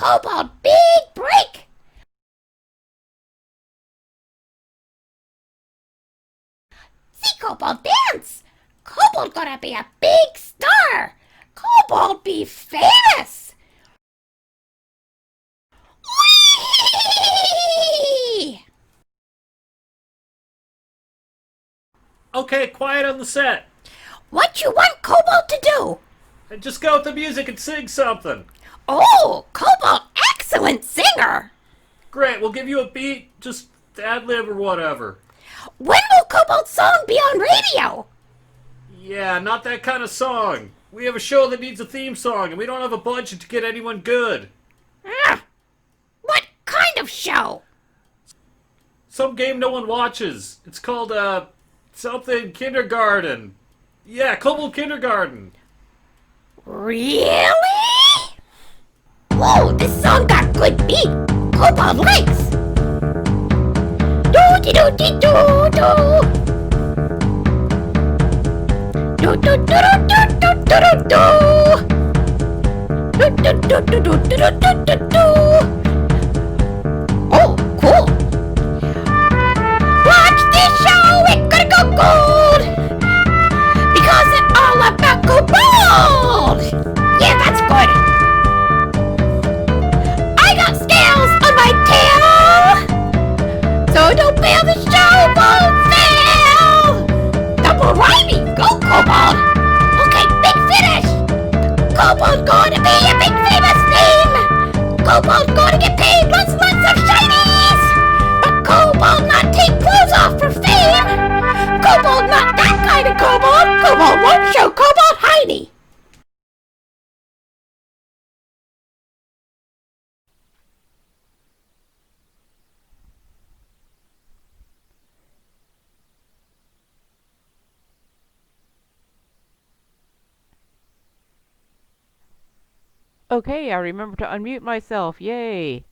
Kobold big break! See Kobold dance! Kobold gonna be a big star! Kobold be famous! Whee! Okay, quiet on the set. What you want Kobold to do? Just go with the music and sing something. Oh, Kobold, excellent singer! Great, we'll give you a beat, just ad-lib or whatever. When will Kobold's song be on radio? Yeah, not that kind of song. We have a show that needs a theme song, and we don't have a budget to get anyone good. What kind of show? Some game no one watches. It's called, something Kindergarten. Yeah, Kobold Kindergarten. Really? Whoa, this song got good beat. Kobold likes. Do-de-do-de-do-do. Do-do-do-do-do-do-do-do. Do-do-do-do-do-do-do-do. Oh, cool. Watch this show, it's gonna go gold. Because it's all about Kobold. Yeah, that's good. I got scales on my tail. So don't fail, the show won't fail. Double rhyming, go Kobold. Okay, big finish. Kobold's gonna be a big famous name. Kobold's gonna get paid lots of shinies. But Kobold not take clothes off for fame. Kobold not that kind of Kobold. Kobold won't show Kobold Heidi. Okay, I remember to unmute myself. Yay!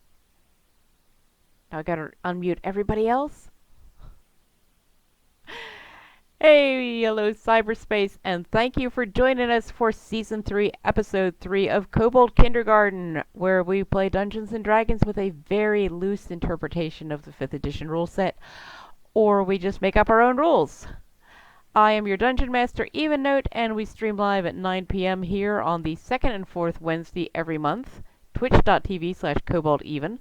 Now I gotta unmute everybody else. Hey, hello cyberspace, and thank you for joining us for Season 3, Episode 3 of Kobold Kindergarten, where we play Dungeons & Dragons with a very loose interpretation of the 5th edition rule set, or we just make up our own rules. I am your Dungeon Master, EvenNote, and we stream live at 9 p.m. here on the 2nd and 4th Wednesday every month, twitch.tv/KoboldEven.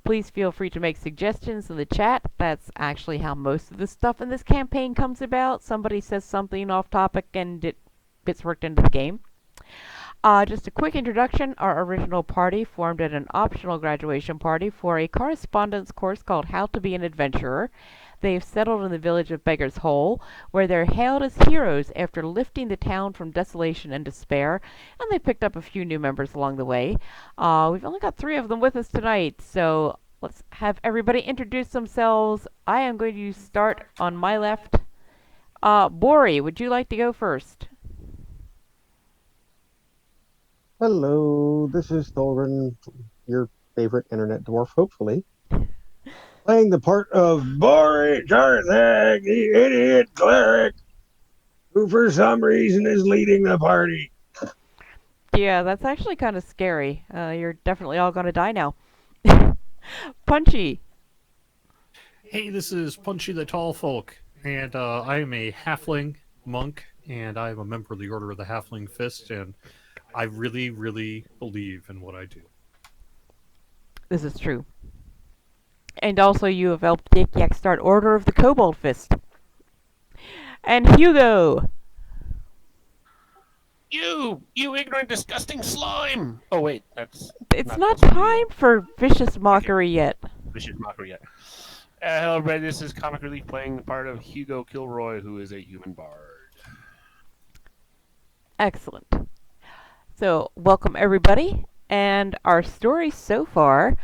Please feel free to make suggestions in the chat. That's actually how most of the stuff in this campaign comes about. Somebody says something off topic and it gets worked into the game. Just a quick introduction. Our original party formed at an optional graduation party for a correspondence course called How to Be an Adventurer. They've settled in the village of Beggar's Hole, where they're hailed as heroes after lifting the town from desolation and despair, and they picked up a few new members along the way. We've only got 3 of them with us tonight, so let's have everybody introduce themselves. I am going to start on my left. Bori, would you like to go first? Hello, this is Thorgren, your favorite internet dwarf, hopefully. Playing the part of Bori Jarthag, the idiot cleric, who for some reason is leading the party. Yeah, that's actually kind of scary. You're definitely all going to die now. Punchy. Hey, this is Punchy the Tall Folk, and I am a halfling monk, and I am a member of the Order of the Halfling Fist, and I really, really believe in what I do. This is true. And also you have helped Yak Yak start Order of the Kobold Fist. And Hugo! You ignorant, disgusting slime! Oh wait, that's... It's not time for vicious mockery yet. Vicious mockery yet. Hello everybody, this is Comic Relief playing the part of Hugo Kilroy, who is a human bard. Excellent. So, welcome everybody. And our story so far...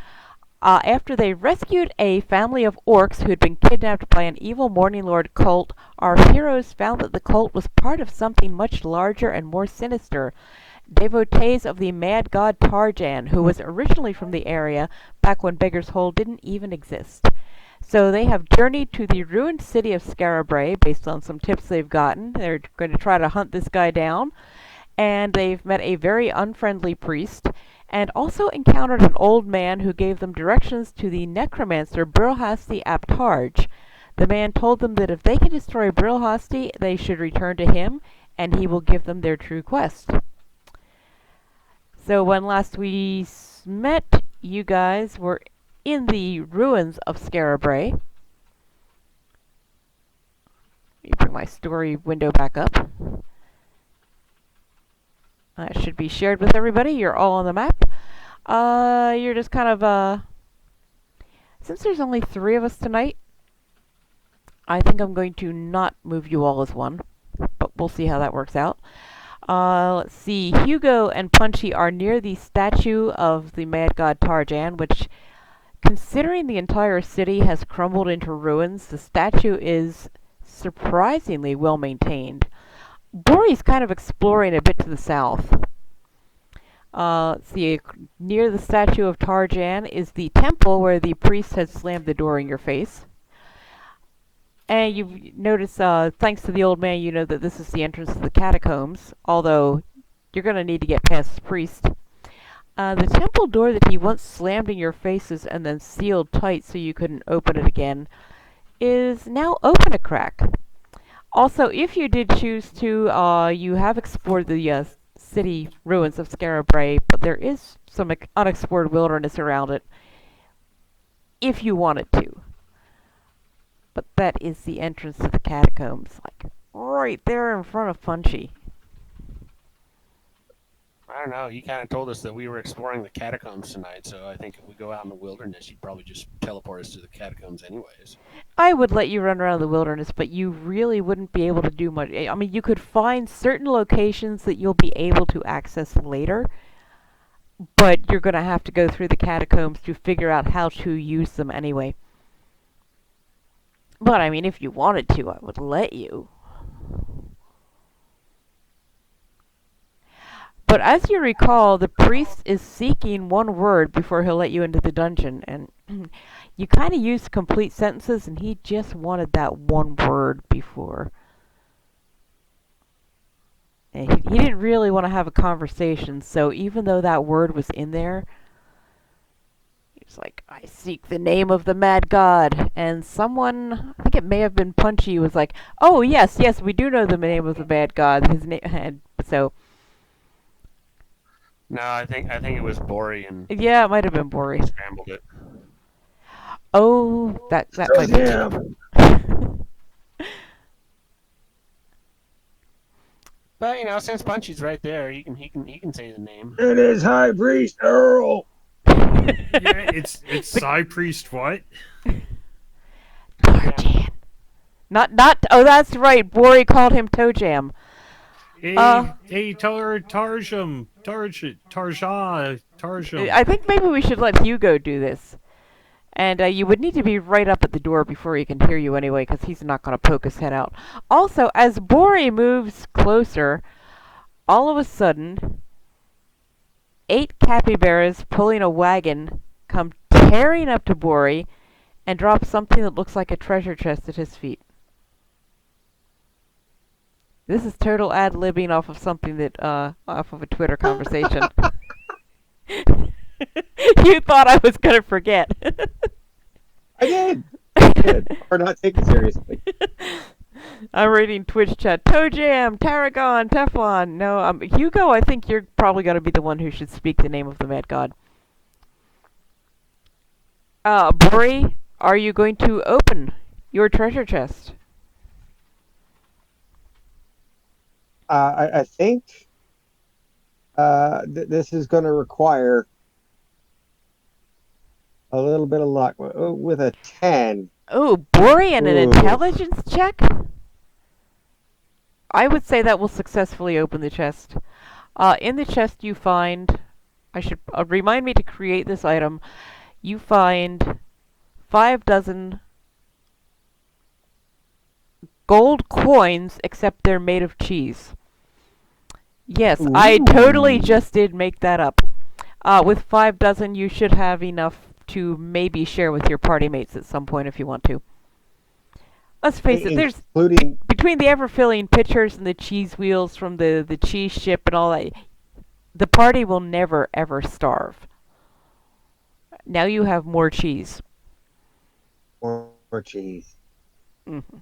after they rescued a family of orcs who had been kidnapped by an evil Morning Lord cult, our heroes found that the cult was part of something much larger and more sinister. Devotees of the mad god Tarjan, who was originally from the area back when Beggar's Hole didn't even exist. So they have journeyed to the ruined city of Scarabray based on some tips they've gotten. They're going to try to hunt this guy down. And they've met a very unfriendly priest. and also encountered an old man who gave them directions to the necromancer Brilhasti Aptarge. The man told them that if they can destroy Brilhasti, they should return to him, and he will give them their true quest. So when last we met, you guys were in the ruins of Scarabray. Let me bring my story window back up. That should be shared with everybody. You're all on the map. You're just kind of, since there's only 3 of us tonight, I think I'm going to not move you all as one, but we'll see how that works out. Let's see. Hugo and Punchy are near the statue of the mad god Tarjan, which, considering the entire city has crumbled into ruins, the statue is surprisingly well maintained. Bori's kind of exploring a bit to the south. Let's see. Near the statue of Tarjan is the temple where the priest has slammed the door in your face. And you notice, thanks to the old man, you know that this is the entrance to the Catacombs, although you're going to need to get past the priest. The temple door that he once slammed in your faces and then sealed tight so you couldn't open it again is now open a crack. Also, if you did choose to, you have explored the city ruins of Scarabray, but there is some unexplored wilderness around it, if you wanted to. But that is the entrance to the Catacombs, like right there in front of Punchy. I don't know. He kind of told us that we were exploring the catacombs tonight, so I think if we go out in the wilderness, he'd probably just teleport us to the catacombs anyways. I would let you run around the wilderness, but you really wouldn't be able to do much. I mean, you could find certain locations that you'll be able to access later, but you're going to have to go through the catacombs to figure out how to use them anyway. But, I mean, if you wanted to, I would let you. But as you recall, the priest is seeking one word before he'll let you into the dungeon, and you kind of used complete sentences, and he just wanted that one word before. And he didn't really want to have a conversation, so even though that word was in there, it's like, I seek the name of the mad god. And someone, I think it may have been Punchy, was like, oh, yes, we do know the name of the mad god. His name, so. No, I think it was Bori and Yeah, it might have been Bori. scrambled it. Oh, that might be Him. But you know, since Punchy's right there, he can say the name. It is High Priest Earl. Yeah, it's High Priest what? Tarjan. Not. Oh, that's right. Bori called him Toe Jam. Hey, Tarjum. I think maybe we should let Hugo do this. And you would need to be right up at the door before he can hear you anyway, because he's not going to poke his head out. Also, as Bori moves closer, all of a sudden, 8 capybaras pulling a wagon come tearing up to Bori and drop something that looks like a treasure chest at his feet. This is total ad-libbing off of something that, off of a Twitter conversation. You thought I was going to forget. I did. Or not take it seriously. I'm reading Twitch chat. Toe Jam, Tarragon, Teflon. No, Hugo, I think you're probably going to be the one who should speak the name of the mad god. Bori, are you going to open your treasure chest? I think this is going to require a little bit of luck with a 10. Oh, Bori and an Ooh. intelligence check? I would say that will successfully open the chest. In the chest you find, I should remind me to create this item, you find 5 dozen gold coins, except they're made of cheese. Yes, Ooh. I totally just did make that up. With 5 dozen, you should have enough to maybe share with your party mates at some point if you want to. Let's face it, there's including between the ever-filling pitchers and the cheese wheels from the cheese ship and all that, The party will never ever starve. Now you have more cheese. More cheese. Mm-hmm.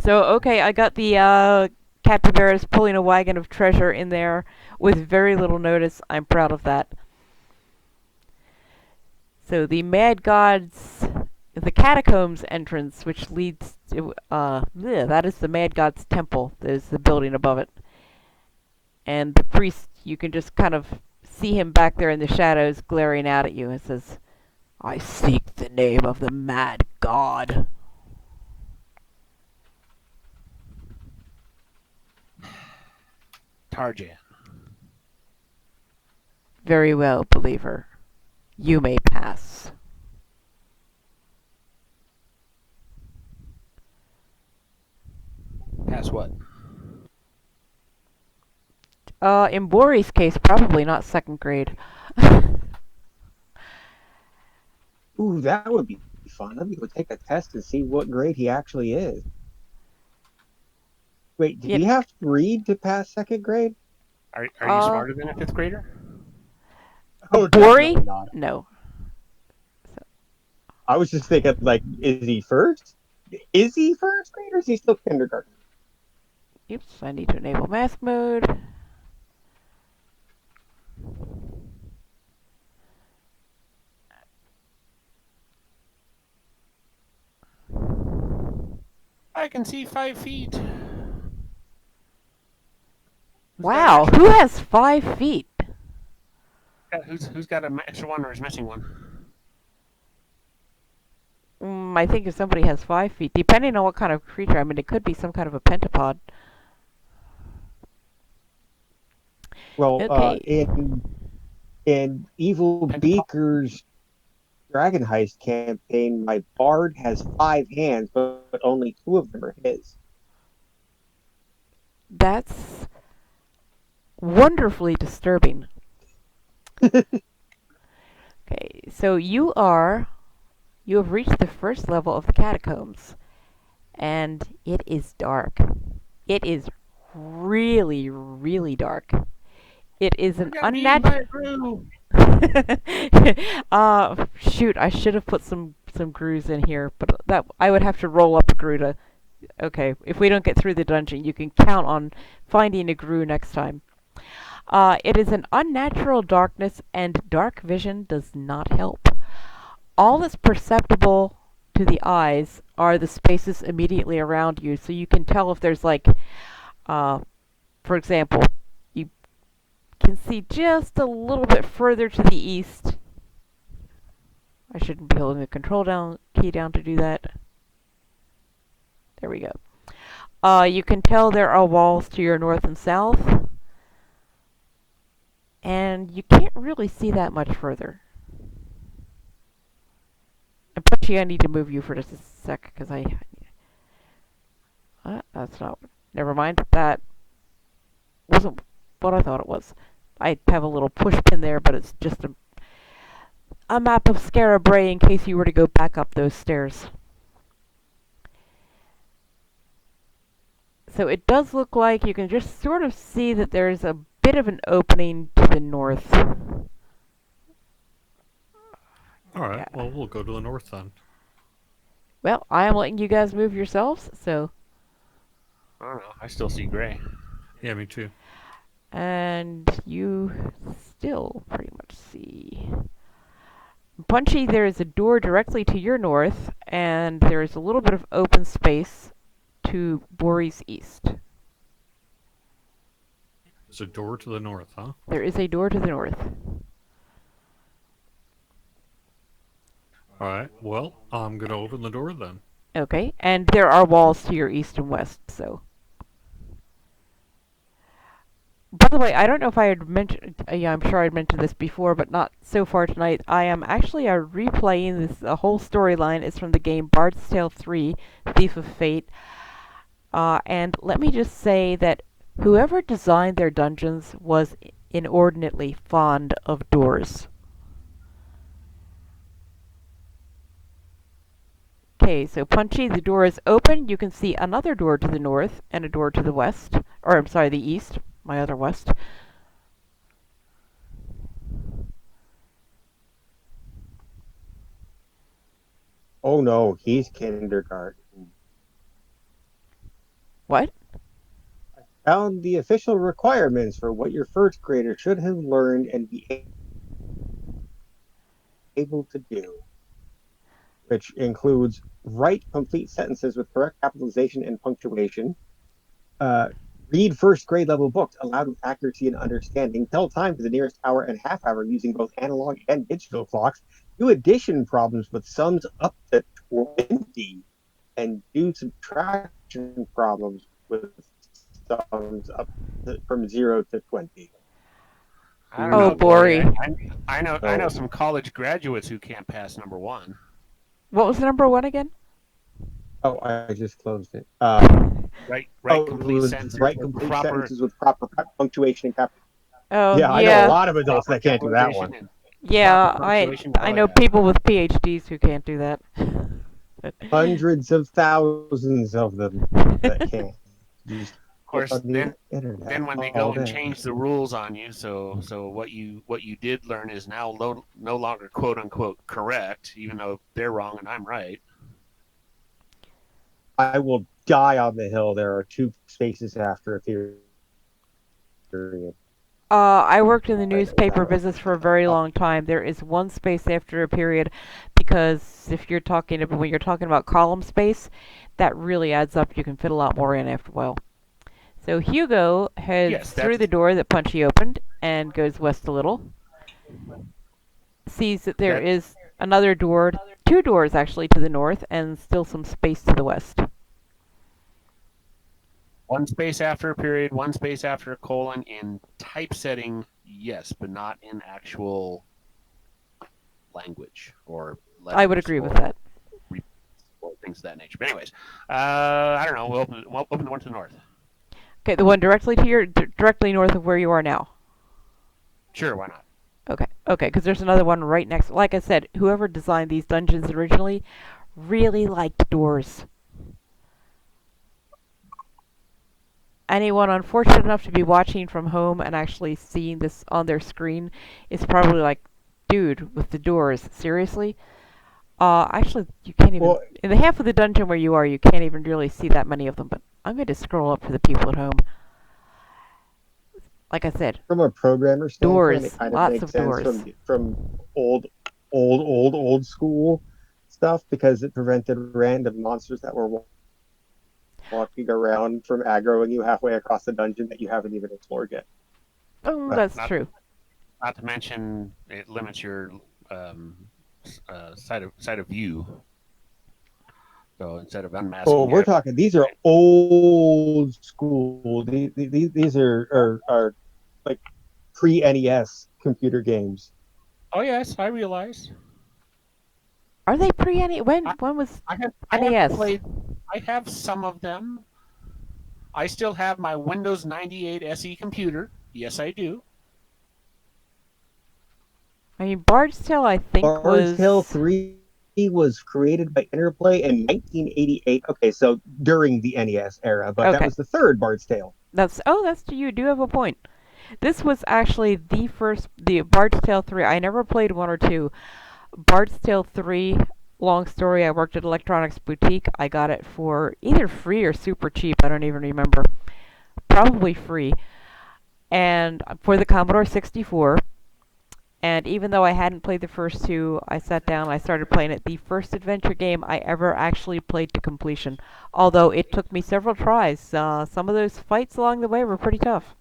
So, okay, I got the capybaras pulling a wagon of treasure in there with very little notice. I'm proud of that. So, the Catacombs entrance, which leads to, that is the Mad God's temple. There's the building above it. And the priest, you can just kind of see him back there in the shadows glaring out at you and says, "I seek the name of the Mad God." Tarjan. Very well, believer. You may pass. Pass what? In Bori's case, probably not second grade. Ooh, that would be fun. Let me go take a test and see what grade he actually is. Wait, do Yep. you have to read to pass second grade? Are you smarter than a fifth grader? Oh, Bori? definitely not. No. I was just thinking, like, is he first? Is he first grade or is he still kindergarten? Oops, I need to enable mask mode. I can see 5 feet. Wow, who has 5 feet? Who's got an extra one or is missing one? I think if somebody has 5 feet, depending on what kind of creature, I mean, it could be some kind of a pentapod. Well, Okay. in Evil Beaker's Dragon Heist campaign, my bard has 5 hands, but only 2 of them are his. That's wonderfully disturbing. Okay, so you have reached the first level of the catacombs, and it is dark. It is really, really dark. It is an unnatural. Shoot! I should have put some grooves in here, but that I would have to roll up a grue to. Okay, if we don't get through the dungeon, you can count on finding a grue next time. It is an unnatural darkness, and dark vision does not help. All that's perceptible to the eyes are the spaces immediately around you, so you can tell if there's like, for example, you can see just a little bit further to the east. I shouldn't be holding the control key down to do that. There we go. You can tell there are walls to your north and south, and you can't really see that much further. And Punchy, I need to move you for just a sec, because that's not... Never mind, that wasn't what I thought it was. I have a little push pin there, but it's just a map of Scarabray in case you were to go back up those stairs. So it does look like you can just sort of see that there's a bit of an opening to the north. Alright, Yeah. well, we'll go to the north then. Well, I am letting you guys move yourselves, so... I don't know. I still see gray. Yeah, me too. And you still pretty much see... Punchy, there is a door directly to your north, and there is a little bit of open space to Bori's east. There's a door to the north, huh? There is a door to the north. Alright, well, I'm gonna open the door then. Okay, and there are walls to your east and west, so... By the way, I don't know if I had mentioned... yeah, I'm sure I'd mentioned this before, but not so far tonight. I am actually replaying this. The whole storyline is from the game Bard's Tale 3, Thief of Fate. And let me just say that whoever designed their dungeons was inordinately fond of doors. Okay, so Punchy, the door is open. You can see another door to the north and a door to the west. Or, I'm sorry, the east. My other west. Oh no, he's kindergarten. What? Found the official requirements for what your first grader should have learned and be able to do, which includes write complete sentences with correct capitalization and punctuation, uh, read first grade level books aloud with accuracy and understanding, tell time to the nearest hour and half hour using both analog and digital clocks, do addition problems with sums up to 20, and do subtraction problems with sums from 0 to 20. I don't Oh, know, Bori. Bori. I know some college graduates who can't pass number one. What was the number one again? Oh, I just closed it. Write Oh, complete sentences write with complete proper sentences with proper punctuation and cap. Oh, Yeah, I know a yeah. lot of adults that can't do that one. capitalization and Yeah, proper I punctuation. I Oh know yeah. people with PhDs who can't do that. Hundreds of thousands of them that can't. Just Of course, on the internet then when they all go and day. change the rules on you, so what you did learn is now no longer quote unquote correct, even though they're wrong and I'm right. I will die on the hill. There are two spaces after a period. I worked in the I know newspaper that. business for a very long time. There is one space after a period because if you're talking about when you're talking about column space, that really adds up. You can fit a lot more in after a while. So Hugo heads Yes, through that's the door that Punchy opened and goes west a little. Sees that there that is another door, two doors actually to the north, and still some space to the west. one space after a period, one space after a colon in typesetting, yes, but not in actual language or letters I would agree with that. or things of that nature. But anyways, I don't know. We'll open the one to the north. Okay, the one directly to your directly north of where you are now. Sure, why not? Okay, because there's another one right next. Like I said, whoever designed these dungeons originally really liked doors. Anyone unfortunate enough to be watching from home and actually seeing this on their screen is probably like, dude, with the doors, seriously? Actually, you can't even. Well, In the half of the dungeon where you are, you can't even really see that many of them, but I'm going to scroll up for the people at home. Like I said, from a programmer standpoint, doors, it kind of lots makes of sense doors. from old school stuff because it prevented random monsters that were walking around from aggroing you halfway across the dungeon that you haven't even explored yet. Oh, But that's Not true. not to mention it limits your side of view. So instead of unmasking we're it, talking. These are old school. These are like pre NES computer games. oh yes, I realize. Are they pre-NES? I, When was I have NES? played. I have some of them. I still have my Windows 98 SE computer. Yes, I do. I mean, Bard's Tale, I think, Bard's Tale was. 3 was created by Interplay in 1988. Okay, so during the NES era, but that Okay. was the third Bard's Tale. That's you do have a point. This was actually the first, the Bard's Tale 3. I never played 1 or 2. Bard's Tale 3, long story, I worked at Electronics Boutique. I got it for either free or super cheap. I don't even remember. Probably free. And for the Commodore 64. And even though I hadn't played the first two, I sat down and I started playing it. The first adventure game I ever actually played to completion. Although it took me several tries. Some of those fights along the way were pretty tough.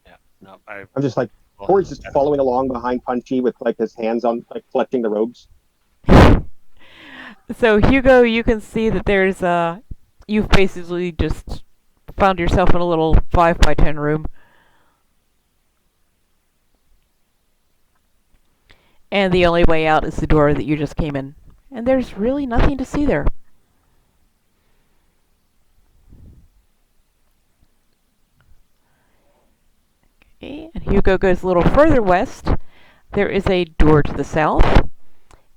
Yeah. No, I'm just like, Corey's just following along behind Punchy with like his hands on like collecting the robes. So Hugo, you can see that there's you've basically just found yourself in a little 5x10 room. And the only way out is the door that you just came in. And there's really nothing to see there. Okay, and Hugo goes a little further west. There is a door to the south,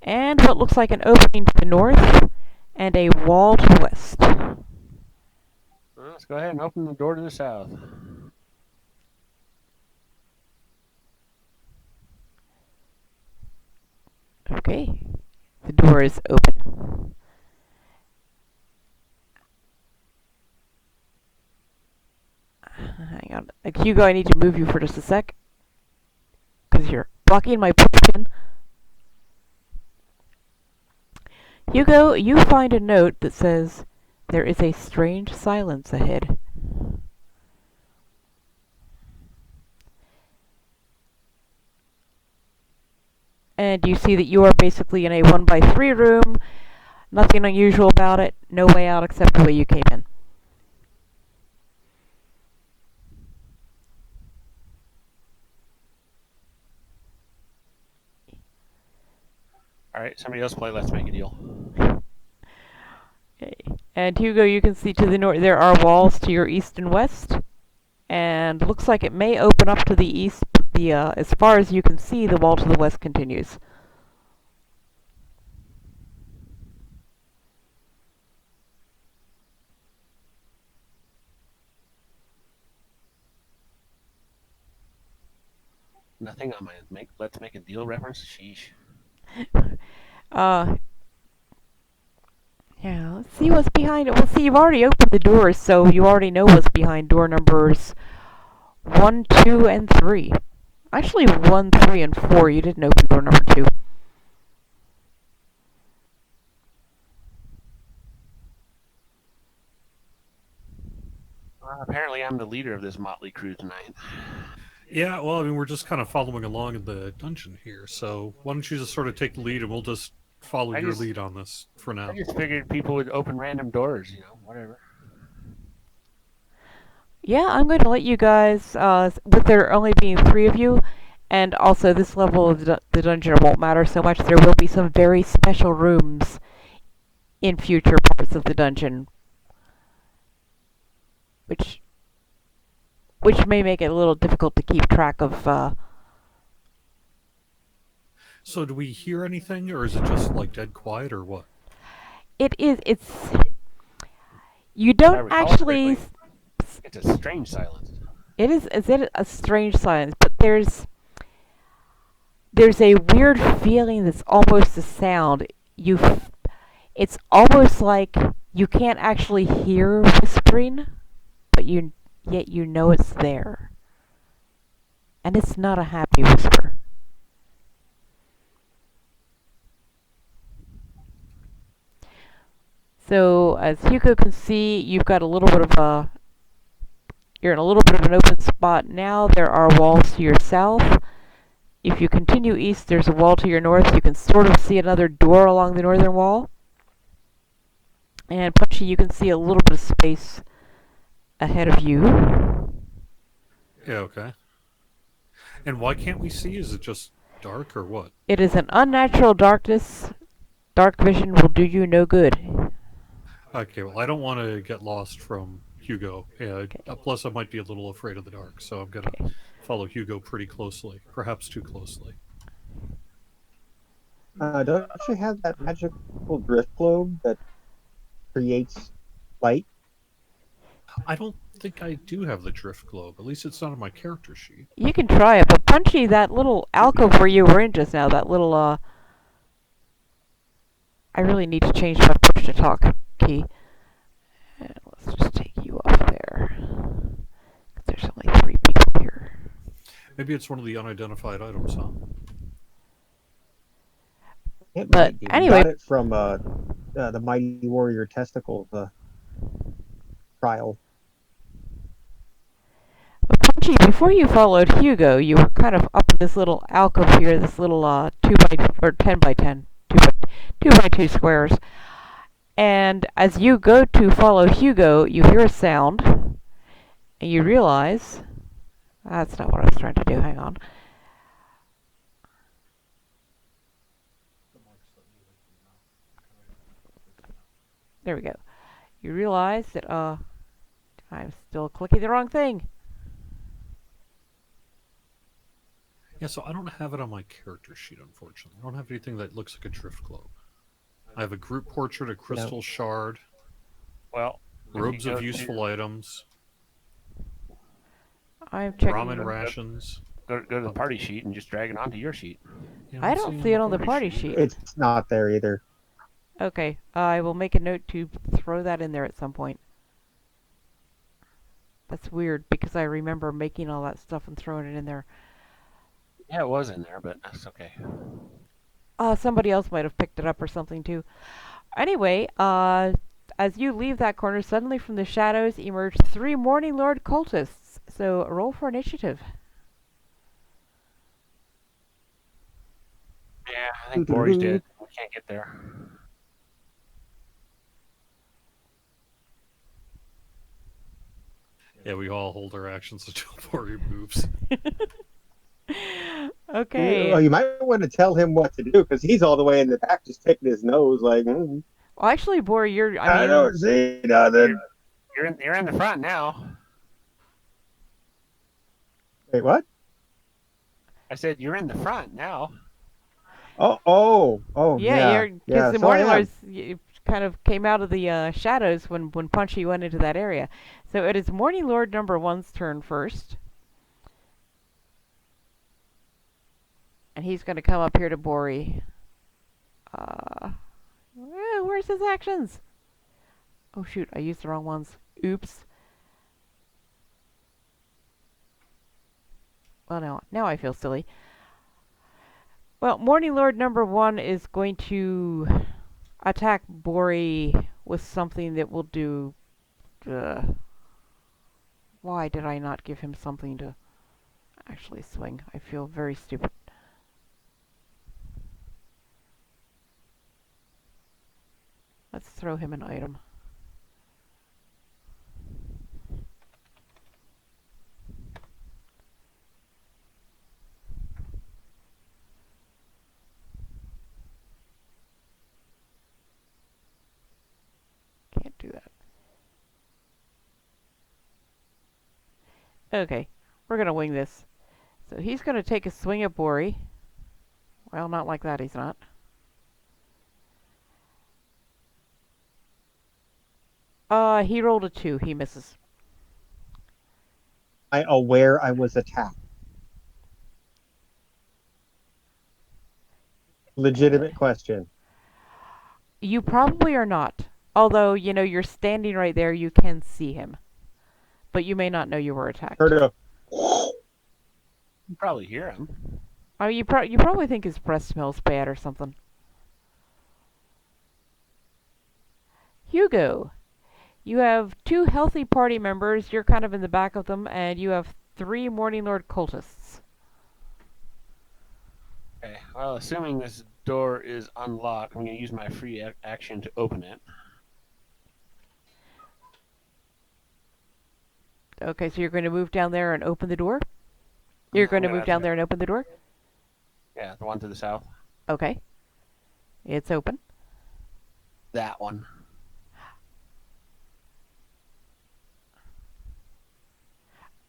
and what looks like an opening to the north, and a wall to the west. Let's go ahead and open the door to the south. Okay. The door is open. Hang on. Hugo, I need to move you for just a sec. Because you're blocking my pumpkin. Hugo, you find a note that says, "There is a strange silence ahead." And you see that you are basically in a 1x3 room. Nothing unusual about it. No way out except the way you came in. All right, somebody else play. Let's make a deal. Okay. And Hugo, you can see to the north there are walls to your east and west. And looks like it may open up to the east, but as far as you can see, the wall to the west continues. Nothing on my let's make a deal reference. Sheesh. Yeah, let's see what's behind it. Well, see, you've already opened the doors, so you already know what's behind door numbers 1, 2, and 3. Actually, 1, 3, and 4. You didn't open door number 2. Apparently, I'm the leader of this motley crew tonight. Yeah, well, I mean, we're just kind of following along in the dungeon here, so why don't you just sort of take the lead and we'll just follow your lead on this for now. I just figured people would open random doors, whatever. Yeah, I'm going to let you guys, with there only being 3 of you, and also this level of the dungeon won't matter so much. There will be some very special rooms in future parts of the dungeon, which may make it a little difficult to keep track of. So do we hear anything, or is it just like dead quiet, or what? It's you don't actually. It's a strange silence. It is a strange silence, but there's a weird feeling that's almost a sound. It's almost like you can't actually hear whispering, but yet you know it's there. And it's not a happy whisper. So, as Hugo can see, you've got a little bit of you're in a little bit of an open spot now. There are walls to your south. If you continue east, there's a wall to your north. You can sort of see another door along the northern wall. And Punchy, you can see a little bit of space ahead of you. Yeah, okay. And why can't we see? Is it just dark, or what? It is an unnatural darkness. Dark vision will do you no good. Okay, well, I don't want to get lost from Hugo. Okay. Plus, I might be a little afraid of the dark, so I'm going to follow Hugo pretty closely. Perhaps too closely. Don't you have that magical drift globe that creates light? I don't think I do have the drift globe. At least it's not on my character sheet. You can try it, but Punchy, that little alcove where you were in just now, that little, I really need to change my push to talk key. And let's just take you off there. There's only 3 people here. Maybe it's one of the unidentified items, huh? But anyway, got it from the Mighty Warrior Testicles trial. But Punchy, before you followed Hugo, you were kind of up in this little alcove here, this little 10 by 10, 2 by 2 squares. And as you go to follow Hugo, you hear a sound, and you realize that's not what I was trying to do. Hang on. There we go. You realize that I'm still clicking the wrong thing. Yeah, so I don't have it on my character sheet, unfortunately. I don't have anything that looks like a drift globe. I have a group portrait, a crystal shard, robes of useful items, I'm checking ramen rations. Go to the party sheet and just drag it onto your sheet. Yeah, I don't see it on the party sheet. It's not there either. Okay, I will make a note to throw that in there at some point. That's weird because I remember making all that stuff and throwing it in there. Yeah, it was in there, but that's okay. Somebody else might have picked it up or something too. Anyway, as you leave that corner, suddenly from the shadows emerge 3 Morning Lord cultists. So roll for initiative. Yeah, I think Bori's dead. We can't get there. Yeah, we all hold our actions until Bori moves. Okay. Well, you might want to tell him what to do because he's all the way in the back, just picking his nose, like. Well, actually, Bori, you're. I I mean, don't see nothing. You're in the front now. Wait, what? I said you're in the front now. Oh, yeah, yeah. because the So I Morning am. Lords kind of came out of the shadows when Punchy went into that area. So it is Morning Lord number 1's turn first. And he's going to come up here to Bori. Where's his actions? Oh shoot, I used the wrong ones. Oops. Well, now I feel silly. Well, Morning Lord number 1 is going to attack Bori with something that will do... why did I not give him something to actually swing? I feel very stupid. Let's throw him an item. Can't do that. Okay, we're going to wing this. So he's going to take a swing at Bori. Well, not like that, he's not. He rolled a 2. He misses. I aware I was attacked. Legitimate question. You probably are not. Although, you're standing right there, you can see him. But you may not know you were attacked. Heard a. You probably hear him. Oh, you probably think his breath smells bad or something. Hugo, you have 2 healthy party members. You're kind of in the back of them, and you have 3 Morning Lord cultists. Okay. Well, assuming this door is unlocked, I'm going to use my free action to open it. Okay, so you're going to move down there and open the door? You're going to move down there and open the door? Yeah, the one to the south. Okay. It's open. That one.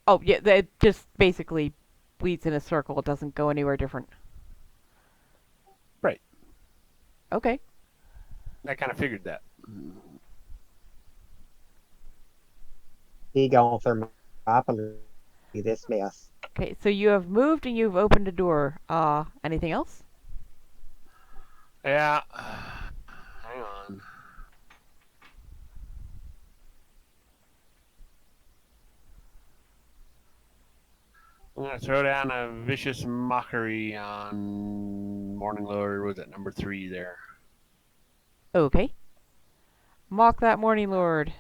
Oh, yeah, it just basically bleeds in a circle. It doesn't go anywhere different. Right. Okay. I kind of figured that. He going for monopoly. This mess. Okay, so you have moved and you've opened a door. Anything else? Yeah. Hang on. I'm going to throw down a vicious mockery on Morning Lord. Was at number 3 there? Okay. Mock that Morning Lord.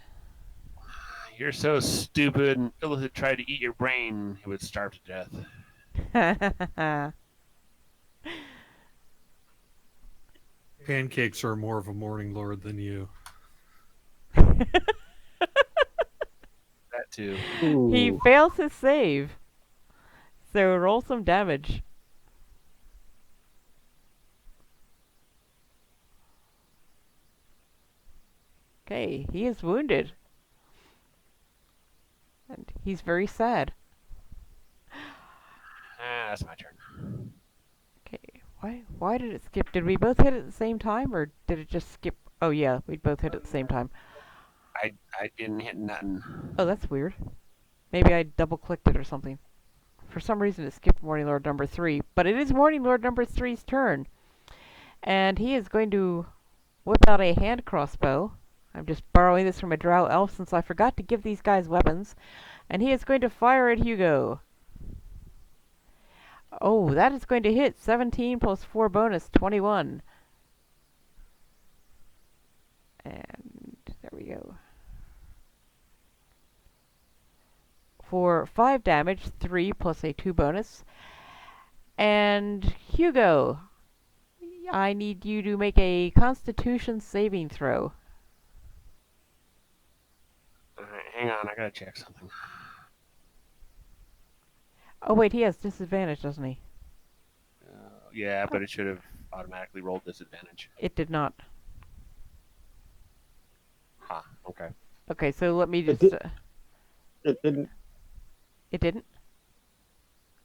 You're so stupid, and Illithid tried to eat your brain, he would starve to death. Pancakes are more of a Morning Lord than you. That too. Ooh. He fails his save. So roll some damage. Okay, he is wounded. And he's very sad. That's my turn. Okay, why did it skip? Did we both hit it at the same time, or did it just skip? Oh yeah, we both hit at the same time. I didn't hit nothing. Oh, that's weird. Maybe I double-clicked it or something. for some reason it skipped Morning Lord number 3, but it is Morning Lord number 3's turn. And he is going to whip out a hand crossbow. I'm just borrowing this from a drow elf since I forgot to give these guys weapons. And he is going to fire at Hugo. Oh, that is going to hit. 17 plus 4 bonus, 21. And there we go. For 5 damage, 3 plus a 2 bonus. And Hugo, I need you to make a Constitution saving throw. Alright, hang on, I gotta check something. Oh wait, he has disadvantage, doesn't he? Yeah, but it should have automatically rolled disadvantage. It did not. Huh, okay. Okay, so let me just... It didn't. It didn't?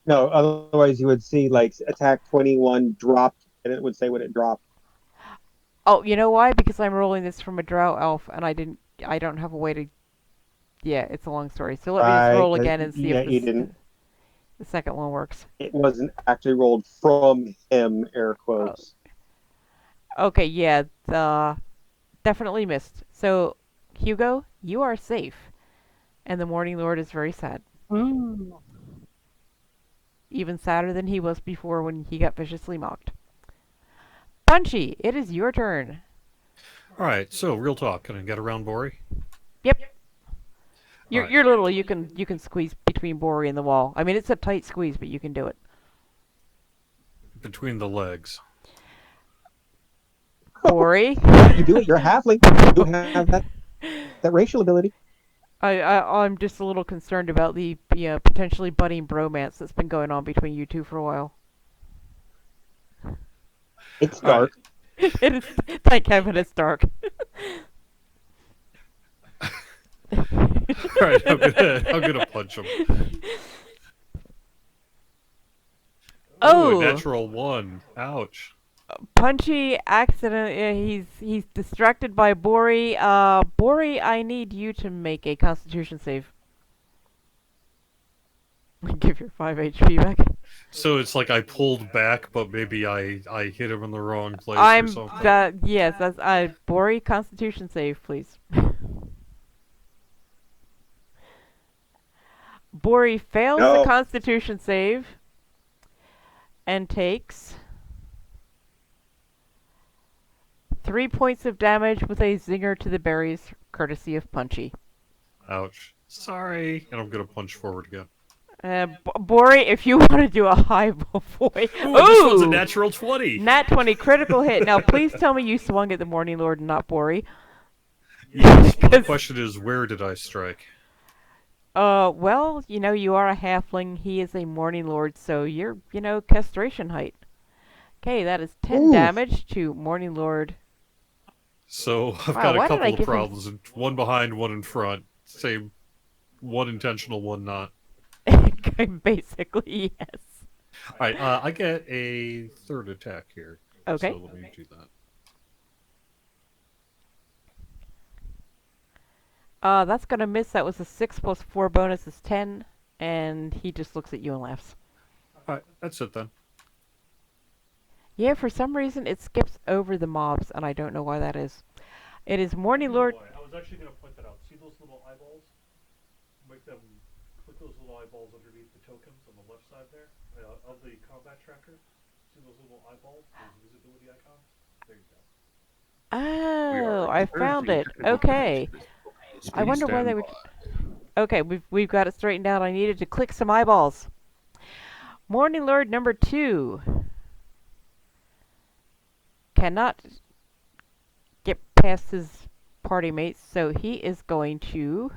No, otherwise you would see like attack 21 dropped, and it would say when it dropped. Oh, you know why? Because I'm rolling this from a drow elf, and I don't have a way to... Yeah, it's a long story. So let me just roll again and see if the second one works. It wasn't actually rolled from him, air quotes. Oh. Okay, yeah, definitely missed. So, Hugo, you are safe. And the Morning Lord is very sad. Even sadder than he was before when he got viciously mocked. Punchy, it is your turn. Alright, so real talk. Can I get around Bori? Yep. You're Alright. little. You can squeeze between Bori and the wall. I mean, it's a tight squeeze, but you can do it. Between the legs. Bori, You do it. You're a halfling. You have that racial ability. I'm just a little concerned about the potentially budding bromance that's been going on between you two for a while. It's dark. It is. Thank heaven, it's dark. Alright, I'm gonna punch him. Oh! Ooh, a natural 1. Ouch. Punchy accident. He's distracted by Bori. Bori, I need you to make a Constitution save. Give your 5 HP back. So it's like I pulled back, but maybe I hit him in the wrong place or something. Yes, that's Bori, Constitution save, please. Bori fails the Constitution save and takes 3 points of damage with a zinger to the berries, courtesy of Punchy. Ouch. Sorry. And I'm gonna punch forward again. Bori, if you want to do a highball boy. Ooh, this one's a natural 20. Nat 20 critical hit. Now, please tell me you swung at the Morning Lord and not Bori. Yes, but the question is, where did I strike? Well, you are a halfling. He is a Morning Lord, so you're, castration height. Okay, that is 10 damage to Morning Lord. So, I've got a couple of problems. One behind, one in front. Same, one intentional, one not. Basically, yes. Alright, I get a third attack here. Okay. So let me do that. That's gonna miss. That was a 6 plus 4 bonus is 10, and he just looks at you and laughs. Alright, that's it then. Yeah, for some reason it skips over the mobs, and I don't know why that is. It is Morning Lord... I was actually gonna point that out. See those little eyeballs? Click those little eyeballs underneath the tokens on the left side there of the combat tracker. See those little eyeballs, those visibility icons? There you go. Oh, I found it. Okay. I wonder why they would... Okay, we've got it straightened out. I needed to click some eyeballs. Morning Lord number 2 cannot get past his party mates, so he is going to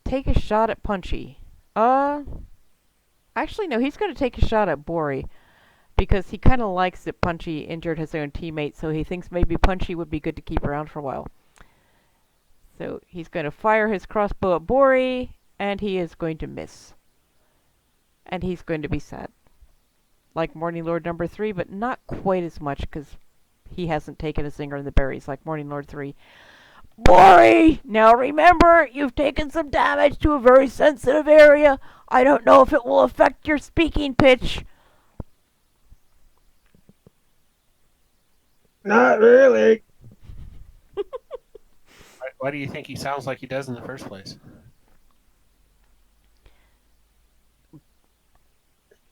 take a shot at Punchy. Actually, no, he's going to take a shot at Bori, because he kind of likes that Punchy injured his own teammate, so he thinks maybe Punchy would be good to keep around for a while. So he's going to fire his crossbow at Bori, and he is going to miss. And he's going to be sad. Like Morning Lord number 3, but not quite as much, because he hasn't taken a zinger in the berries like Morning Lord 3. Bori! Now remember, you've taken some damage to a very sensitive area. I don't know if it will affect your speaking pitch. Not really. Why do you think he sounds like he does in the first place?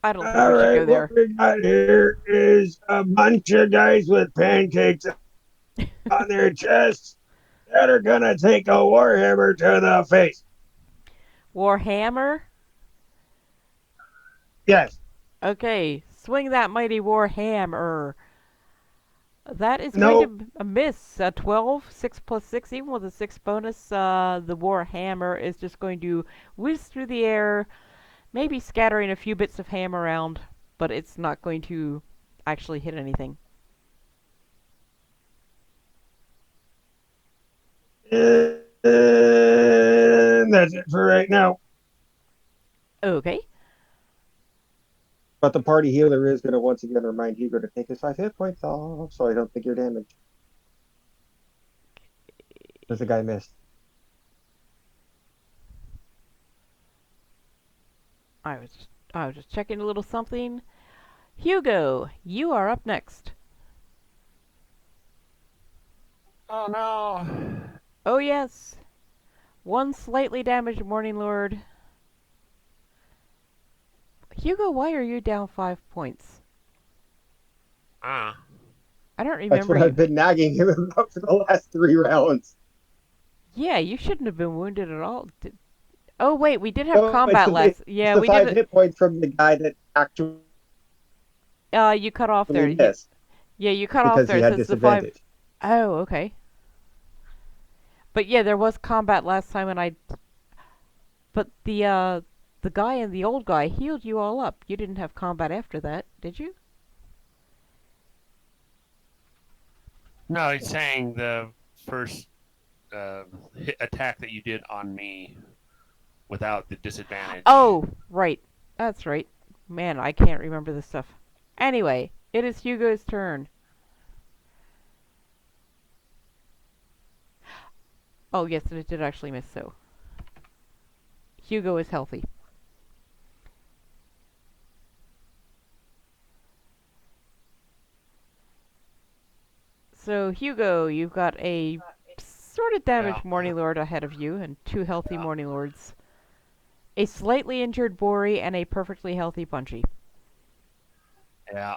I don't think All we should right, go there. what we got here is a bunch of guys with pancakes on their chests that are gonna take a warhammer to the face. Warhammer? Yes. Okay, swing that mighty Warhammer. That is going No. to miss. 12, 6 plus 6, even with a 6 bonus, the Warhammer is just going to whiz through the air, maybe scattering a few bits of ham around, but it's not going to actually hit anything. And that's it for right now. Okay. But the party healer is going to once again remind Hugo to take his 5 hit points off so I don't think you're damaged. Because the guy missed. I was just checking a little something. Hugo, you are up next. Oh no! Oh yes. One slightly damaged Morning Lord. Hugo, why are you down 5 points? Ah. I don't That's remember what you. I've been nagging him about for the last 3 rounds. Yeah, you shouldn't have been wounded at all. Oh wait, we did have No, combat last. Yeah, it's the we 5 did. hit points from the guy that actually You cut off there. missed Yeah, you cut off because there. he It had says the 5. disadvantage. Oh, okay. But yeah, there was combat last time, and But the guy and the old guy healed you all up. You didn't have combat after that, did you? No, he's saying the first attack that you did on me without the disadvantage. Oh, right. That's right. Man, I can't remember this stuff. Anyway, it is Hugo's turn. Oh, yes, it did actually miss, so. Hugo is healthy. So, Hugo, you've got a sort of damaged Morning Lord ahead of you, and 2 healthy Morning Lords. A slightly injured Bori, and a perfectly healthy Punchy. Yeah.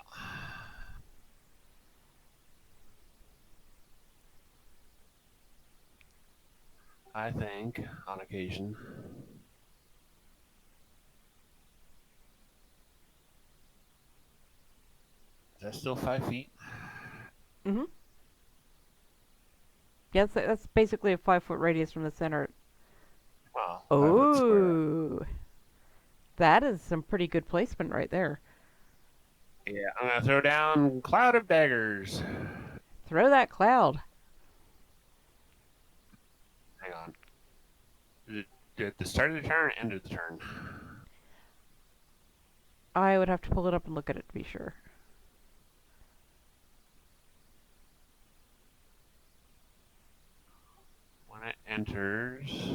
I think, on occasion. Is that still 5 feet? Mm-hmm. Yeah, that's basically a 5-foot radius from the center. Wow. 5 foot square. Oh, that is some pretty good placement right there. Yeah, I'm gonna throw down Cloud of Daggers. Throw that cloud. Hang on. Did the start of the turn or end of the turn? I would have to pull it up and look at it to be sure. When it enters,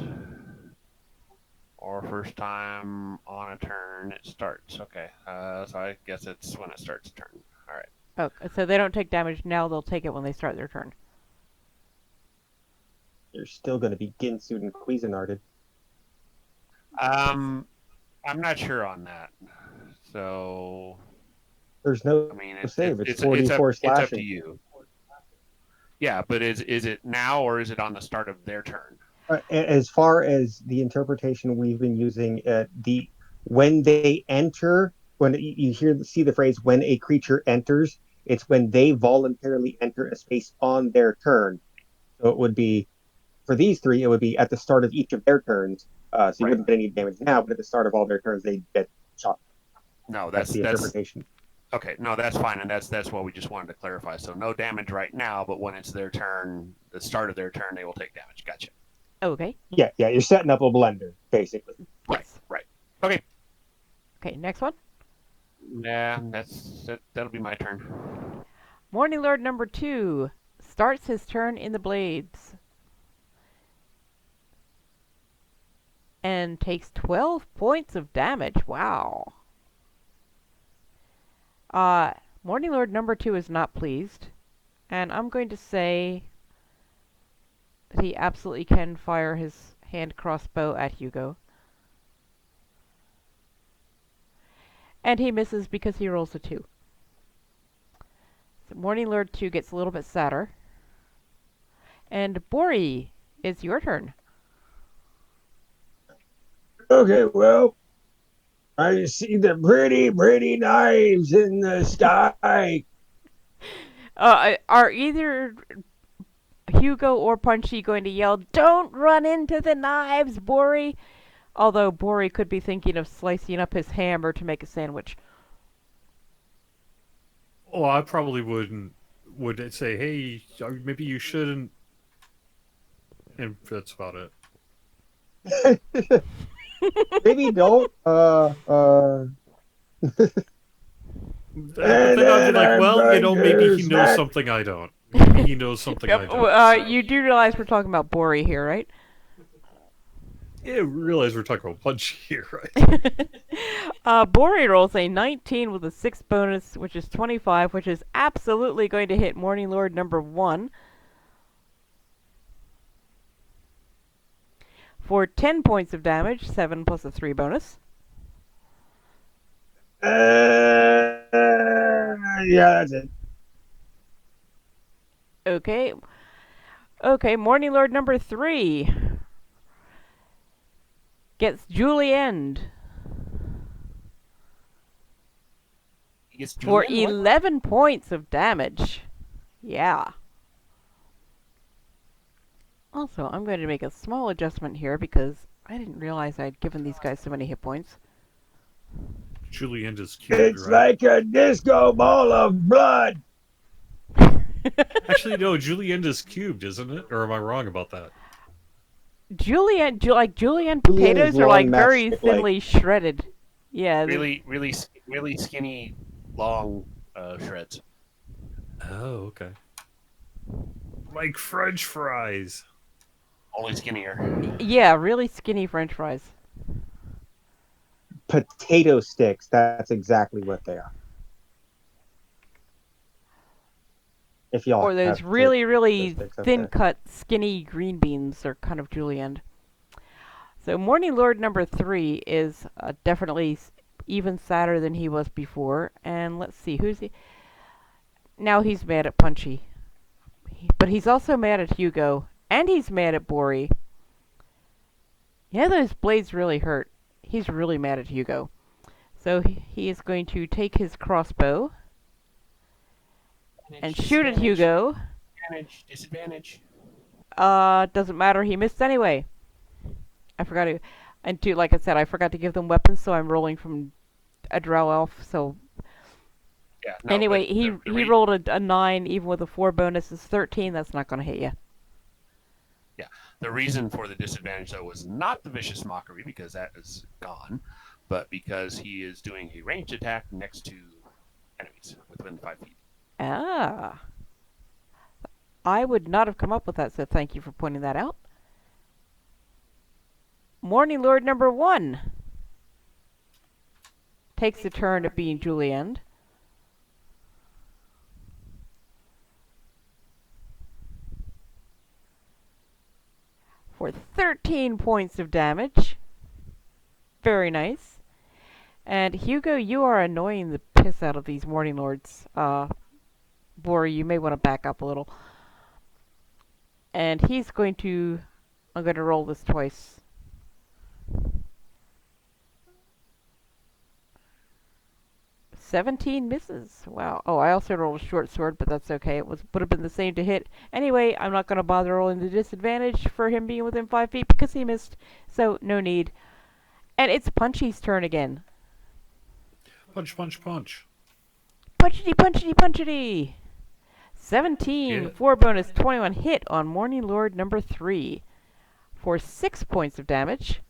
or first time on a turn, it starts. Okay, so I guess it's when it starts a turn. All right. Oh, so they don't take damage now, they'll take it when they start their turn. You're still going to be Ginsued and Cuisinarted. I'm not sure on that. So There's no I mean, save. It's it's 44 it's up to slashing. you. Yeah, but is it now or is it on the start of their turn? As far as the interpretation we've been using, when they enter, when you see the phrase "when a creature enters," it's when they voluntarily enter a space on their turn. So it would be for these 3. It would be at the start of each of their turns. So you wouldn't get any damage now, but at the start of all their turns, they get shot. No, That's the interpretation. Okay. No, that's fine, and that's what we just wanted to clarify. So no damage right now, but when it's their turn, the start of their turn, they will take damage. Gotcha. Okay. Yeah, you're setting up a blender, basically. Yes. Right. Okay. Okay, next one. Yeah, that'll be my turn. Morning Lord number 2 starts his turn in the blades. and takes 12 points of damage. Wow. Morning Lord number 2 is not pleased, and I'm going to say that he absolutely can fire his hand crossbow at Hugo. And he misses because he rolls a 2. So Morning Lord 2 gets a little bit sadder. And Bori, it's your turn. Okay, well, I see the pretty, pretty knives in the sky. Are either Hugo or Punchy going to yell, "Don't run into the knives, Bori"? Although Bori could be thinking of slicing up his hammer to make a sandwich. Oh, I probably would say, hey, maybe you shouldn't. And that's about it. Maybe don't. But then I'd be like, well, maybe he knows something I don't. Maybe he knows something I don't. You do realize we're talking about Bori here, right? Yeah, realize we're talking about Punchy here, right? Bori rolls a 19 with a 6 bonus, which is 25, which is absolutely going to hit Morning Lord number 1. For 10 points of damage, 7 plus a 3 bonus. Yeah, that's it. Okay. Okay, Morning Lord number 3 gets Julienne for 11 points of damage. Yeah. Also, I'm going to make a small adjustment here because I didn't realize I'd given these guys so many hit points. Julienne is cute, It's right? like a disco ball of blood. Actually, no, Julienne is cubed, isn't it? Or am I wrong about that? Julienne potatoes are like very thinly shredded. Yeah. Really skinny, long shreds. Oh, okay. Like French fries. Only skinnier. Yeah, really skinny French fries. Potato sticks. That's exactly what they are. If y'all or those have really sticks, thin cut, skinny green beans are kind of Julienne. So Morning Lord number 3 is definitely even sadder than he was before. And let's see, who's he? Now he's mad at Punchy. But he's also mad at Hugo. And he's mad at Bori. Yeah, those blades really hurt. He's really mad at Hugo. So he is going to take his crossbow and shoot at Hugo. Disadvantage. Doesn't matter. He missed anyway. I forgot to... And like I said, I forgot to give them weapons, so I'm rolling from a drow elf, so... Yeah, no, anyway, he rolled a 9, even with a 4 bonus is 13. That's not going to hit you. Yeah, the reason for the disadvantage, though, was not the Vicious Mockery, because that is gone, but because he is doing a ranged attack next to enemies within 5 feet. Ah. I would not have come up with that, so thank you for pointing that out. Morning Lord number 1 takes a turn at being Julienne. For 13 points of damage. Very nice. And Hugo, you are annoying the piss out of these Morning Lords. Bori, you may want to back up a little. And he's going to... I'm going to roll this twice. "17 misses. Wow. Oh, I also rolled a short sword, but that's okay. It would have been the same to hit. Anyway, I'm not going to bother rolling the disadvantage for him being within 5 feet because he missed. So, no need. And it's Punchy's turn again. Punch, punch, punch. Punchity, punchity, punchity! 17, Yeah. 4 bonus, 21 hit on Morning Lord number 3 for 6 points of damage.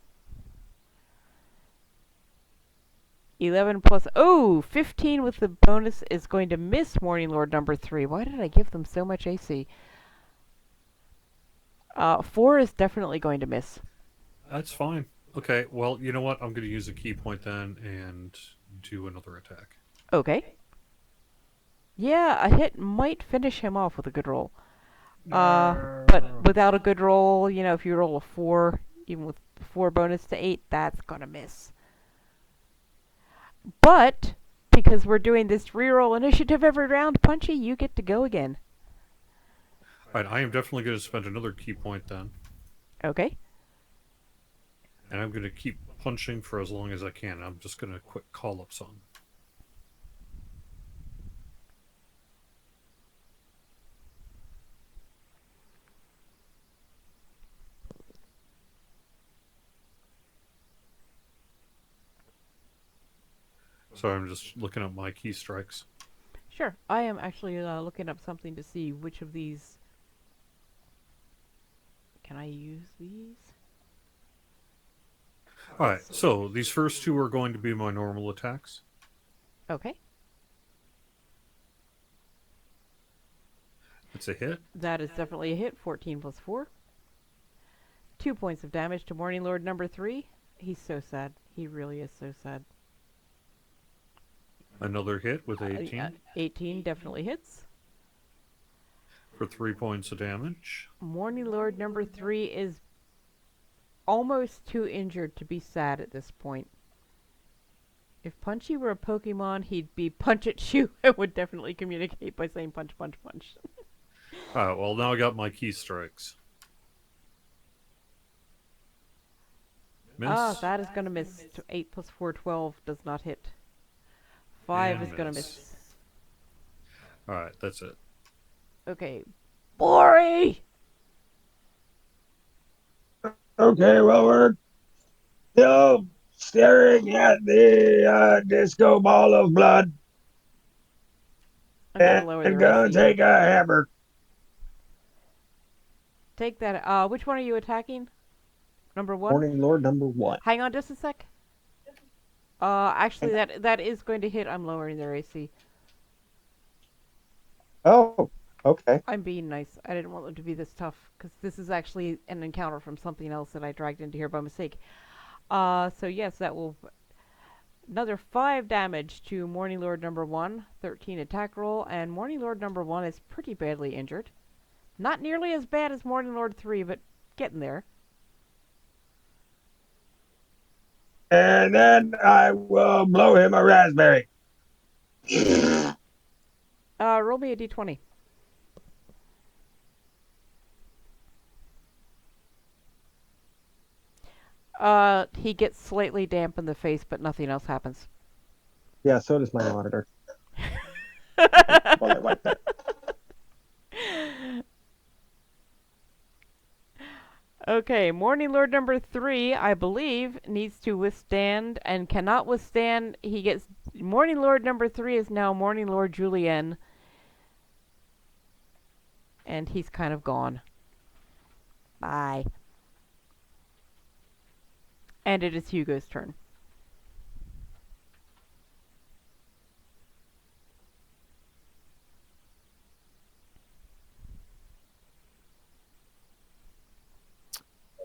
11 plus... Oh! 15 with the bonus is going to miss Morning Lord number 3. Why did I give them so much AC? 4 is definitely going to miss. That's fine. Okay, well, you know what? I'm going to use a key point then and do another attack. Okay. Yeah, a hit might finish him off with a good roll. But without a good roll, you know, if you roll a 4, even with 4 bonus to 8, that's gonna miss. But, because we're doing this reroll initiative every round, Punchy, you get to go again. Alright, I am definitely going to spend another key point then. Okay. And I'm going to keep punching for as long as I can. I'm just going to quick call up something. So I'm just looking at my key strikes. Sure. I am actually looking up something to see which of these... Can I use these? Alright, so these first two are going to be my normal attacks. Okay. It's a hit. That is definitely a hit. 14 plus 4. 2 points of damage to Morning Lord number 3. He's so sad. He really is so sad. Another hit with 18 18 definitely hits. for 3 points of damage. Morning Lord number 3 is almost too injured to be sad at this point. If Punchy were a Pokemon, he'd be Punch-at-Chew and would definitely communicate by saying punch, punch, punch. Alright, well now I got my key strikes. Miss. Ah, that is going to miss. 8 plus 4, 12 does not hit. 5 And is going to miss. miss. Alright, that's it. Okay. Bori! Okay, well, we're still staring at the disco ball of blood I'm going to lower and their gonna AC. take a hammer. Take that. Which one are you attacking? Number 1? Morning Lord number 1. Hang on just a sec. Actually, that is going to hit. I'm lowering their AC. Oh, okay. I'm being nice. I didn't want them to be this tough, because this is actually an encounter from something else that I dragged into here by mistake. So yes, that will... Another 5 damage to Morning Lord number 1, 13 attack roll, and Morning Lord number 1 is pretty badly injured. Not nearly as bad as Morning Lord 3, but getting there. And then I will blow him a raspberry. Roll me a d20. He gets slightly damp in the face, but nothing else happens. Yeah, so does my monitor. Well, I like that. Okay, Morning Lord number 3, I believe, needs to withstand and cannot withstand. He gets... Morning Lord number 3 is now Morning Lord Julien. And he's kind of gone. Bye. And it is Hugo's turn.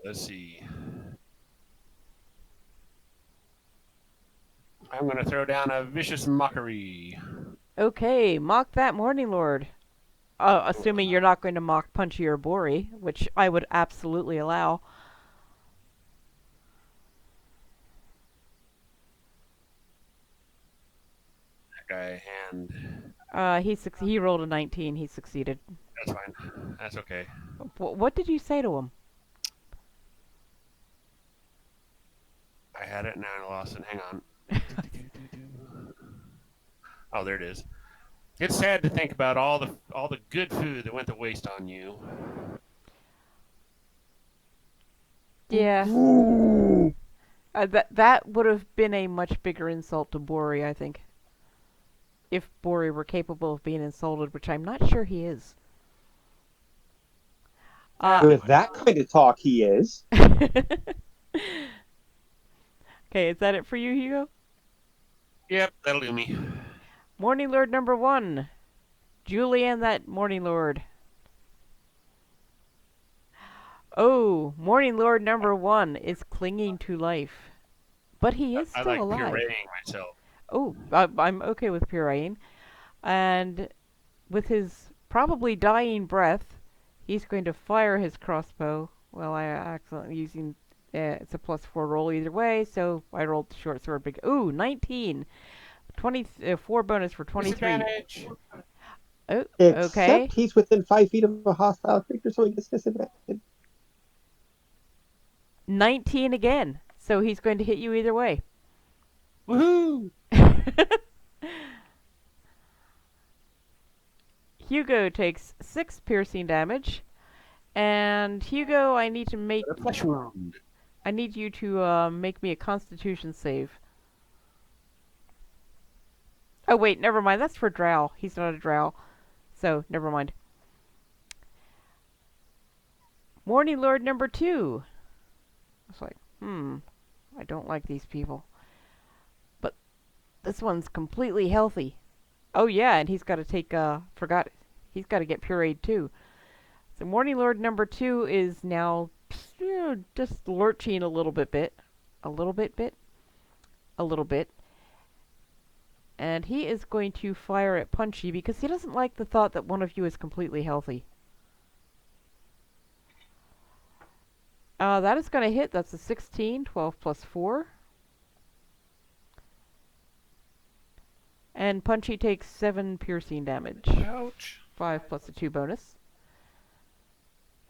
Let's see. I'm going to throw down a vicious mockery. Okay, mock that Morning Lord. Assuming you're not going to mock Punchy or Bori, which I would absolutely allow. That guy hand. He rolled a 19. He succeeded. That's fine. That's okay. What did you say to him? I had it and I lost it. Hang on. Oh, there it is. It's sad to think about all the good food that went to waste on you. Yeah. Ooh. That would have been a much bigger insult to Bori, I think. If Bori were capable of being insulted, which I'm not sure he is. With that kind of talk, he is. Okay, is that it for you, Hugo? Yep, that'll do me. Morning Lord number 1. Julian, that Morning Lord. Oh, Morning Lord number 1 is clinging to life. But he is I still like alive. pureeing myself. Oh, I'm okay with pureeing. And with his probably dying breath, he's going to fire his crossbow. Well, I accidentally using it's a +4 roll either way, so I rolled the short sword. Ooh, 19. 24 bonus for 23. Disadvantage. Oh, okay. Except he's within 5 feet of a hostile creature, so he gets disadvantage. 19 again. So he's going to hit you either way. Woohoo! Hugo takes 6 piercing damage. And Hugo, I need A flesh wound. you to make me a Constitution save. Oh wait, never mind. That's for Drow. He's not a Drow, so never mind. Morning Lord number 2. It's like, I don't like these people. But this one's completely healthy. Oh yeah, and he's got to take he's got to get pureed too. So Morning Lord number 2 is now just lurching a little bit. And he is going to fire at Punchy because he doesn't like the thought that one of you is completely healthy. That is going to hit. That's a 16, 12 plus 4. And Punchy takes 7 piercing damage. Ouch. 5 plus a 2 bonus.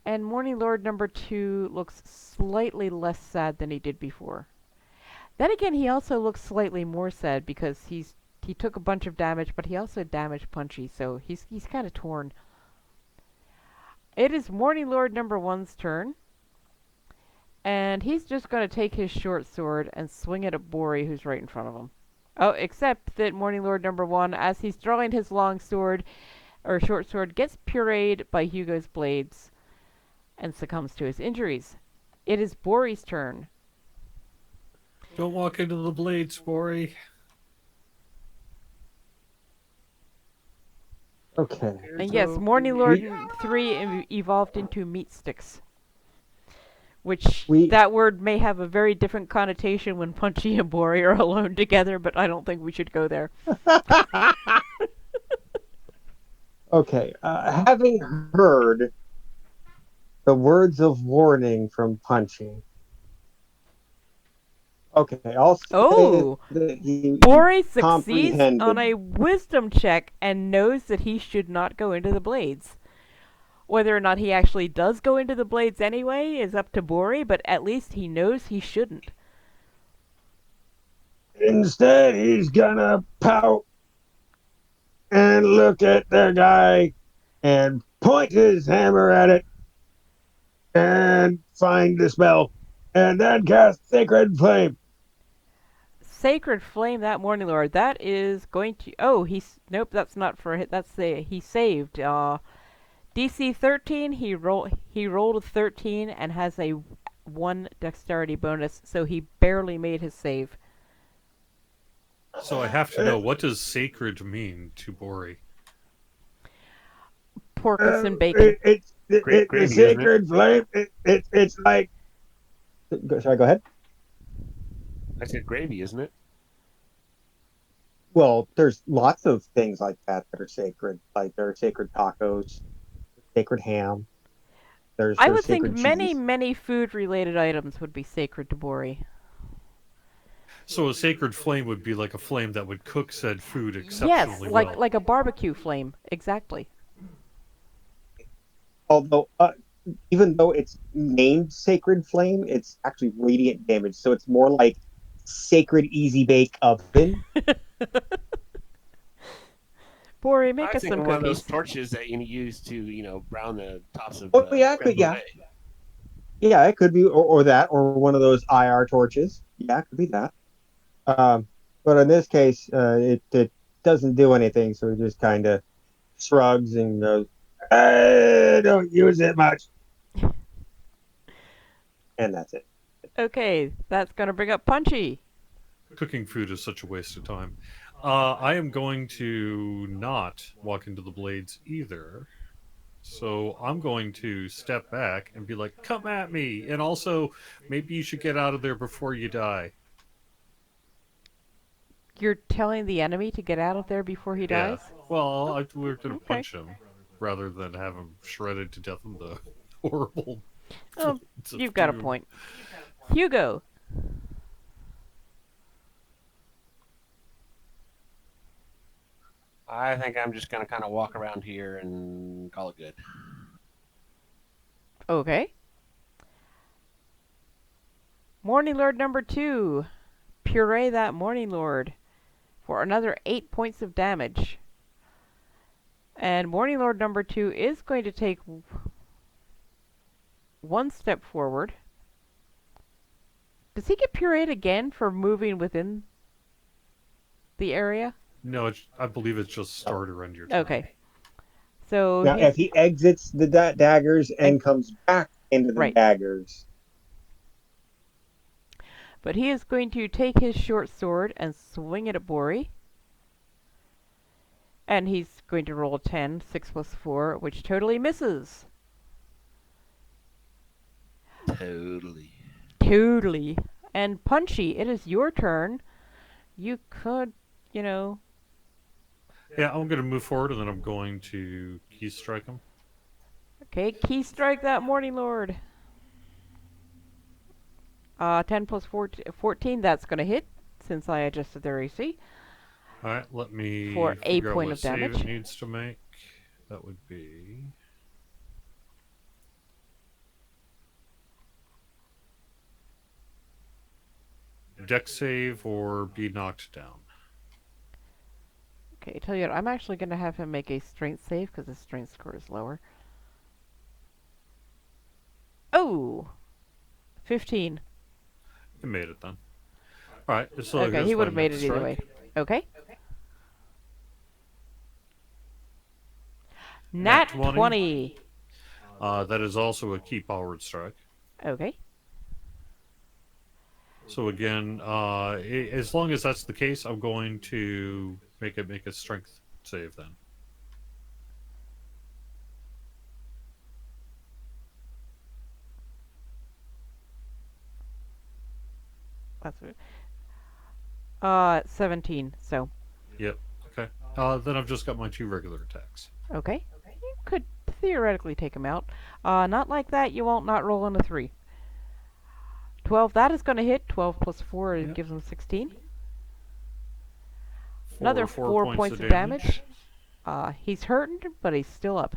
And Morning Lord number 2 looks slightly less sad than he did before. Then again, he also looks slightly more sad because he took a bunch of damage, but he also damaged Punchy, so he's kind of torn. It is Morning Lord number 1's turn. And he's just going to take his short sword and swing it at Bori, who's right in front of him. Oh, except that Morning Lord number 1, as he's drawing his long sword, or short sword, gets pureed by Hugo's blades and succumbs to his injuries. It is Bori's turn. Don't walk into the blades, Bori. Okay. And yes, Morning Lord 3 evolved into meat sticks. Which, that word may have a very different connotation when Punchy and Bori are alone together, but I don't think we should go there. Okay. Having heard the words of warning from Punchy. Okay, I'll say that he Bori succeeds comprehended. on a wisdom check and knows that he should not go into the blades. Whether or not he actually does go into the blades anyway is up to Bori, but at least he knows he shouldn't. Instead, he's gonna pout and look at the guy and point his hammer at it and find the spell and then cast Sacred Flame. Sacred Flame, that Morning Lord, that is going to... Oh, nope, that's not for hit. That's he saved. DC 13, he rolled a 13 and has a 1 dexterity bonus, so he barely made his save. So I have to know, what does sacred mean to Bori? Porpoise and bacon. It's the Sacred Flame. It's like... Should I go ahead? I said gravy, isn't it? Well, there's lots of things like that are sacred. Like there are sacred tacos, sacred ham. I would think cheese. many food-related items would be sacred to Bori. So a sacred flame would be like a flame that would cook said food exceptionally well. Yes, like a barbecue flame, exactly. Although, even though it's named Sacred Flame, it's actually radiant damage, so it's more like Sacred Easy Bake Oven. Bori, make us some cookies. One of those torches that you use to, brown the tops of. Yeah, it could be, or that, or one of those IR torches. Yeah, it could be that. But in this case, it doesn't do anything, so it just kind of shrugs and goes, "I don't use it much," and that's it. Okay, that's gonna bring up Punchy. Cooking food is such a waste of time. I am going to not walk into the blades either. So I'm going to step back and be like, come at me. And also, maybe you should get out of there before you die. You're telling the enemy to get out of there before he Yeah. dies? Well, we're going to Okay. punch him rather than have him shredded to death in the horrible Oh, flames of you've got a doom. point. Hugo. I think I'm just gonna kind of walk around here and call it good. Okay. Morning Lord number 2. Puree that Morning Lord for another 8 points of damage. And Morning Lord number 2 is going to take one step forward. Does he get pureed again for moving within the area? No, I believe it's just start around your turn. Okay. So Now, if he exits the daggers and comes back into the Right. daggers, But he is going to take his short sword and swing it at Bori. And he's going to roll a 10, 6 plus 4, which totally misses. Totally. Totally. And Punchy, it is your turn. You could, Yeah, I'm going to move forward and then I'm going to key strike him. Okay, key strike that Morning Lord. 10 plus 14, that's going to hit, since I adjusted their AC. Alright, let me For a figure out point what of save damage. it needs to make. That would be... Dex save or be knocked down. Okay, tell you what, I'm actually going to have him make a strength save, because his strength score is lower. Oh! 15. You made it then. Alright, so Okay, here's he my would have made next it either strike. way. Okay. Nat 20. That is also a key powered strike. Okay. So again, as long as that's the case, I'm going to make a strength save then. That's it. 17, so. Yep. Okay. Then I've just got my 2 regular attacks. Okay. You could theoretically take him out. Not like that, you won't not roll on a 3. 12, that is going to hit. 12 plus 4 Yep. gives him 16. For Another 4 points of damage. He's hurting, but he's still up.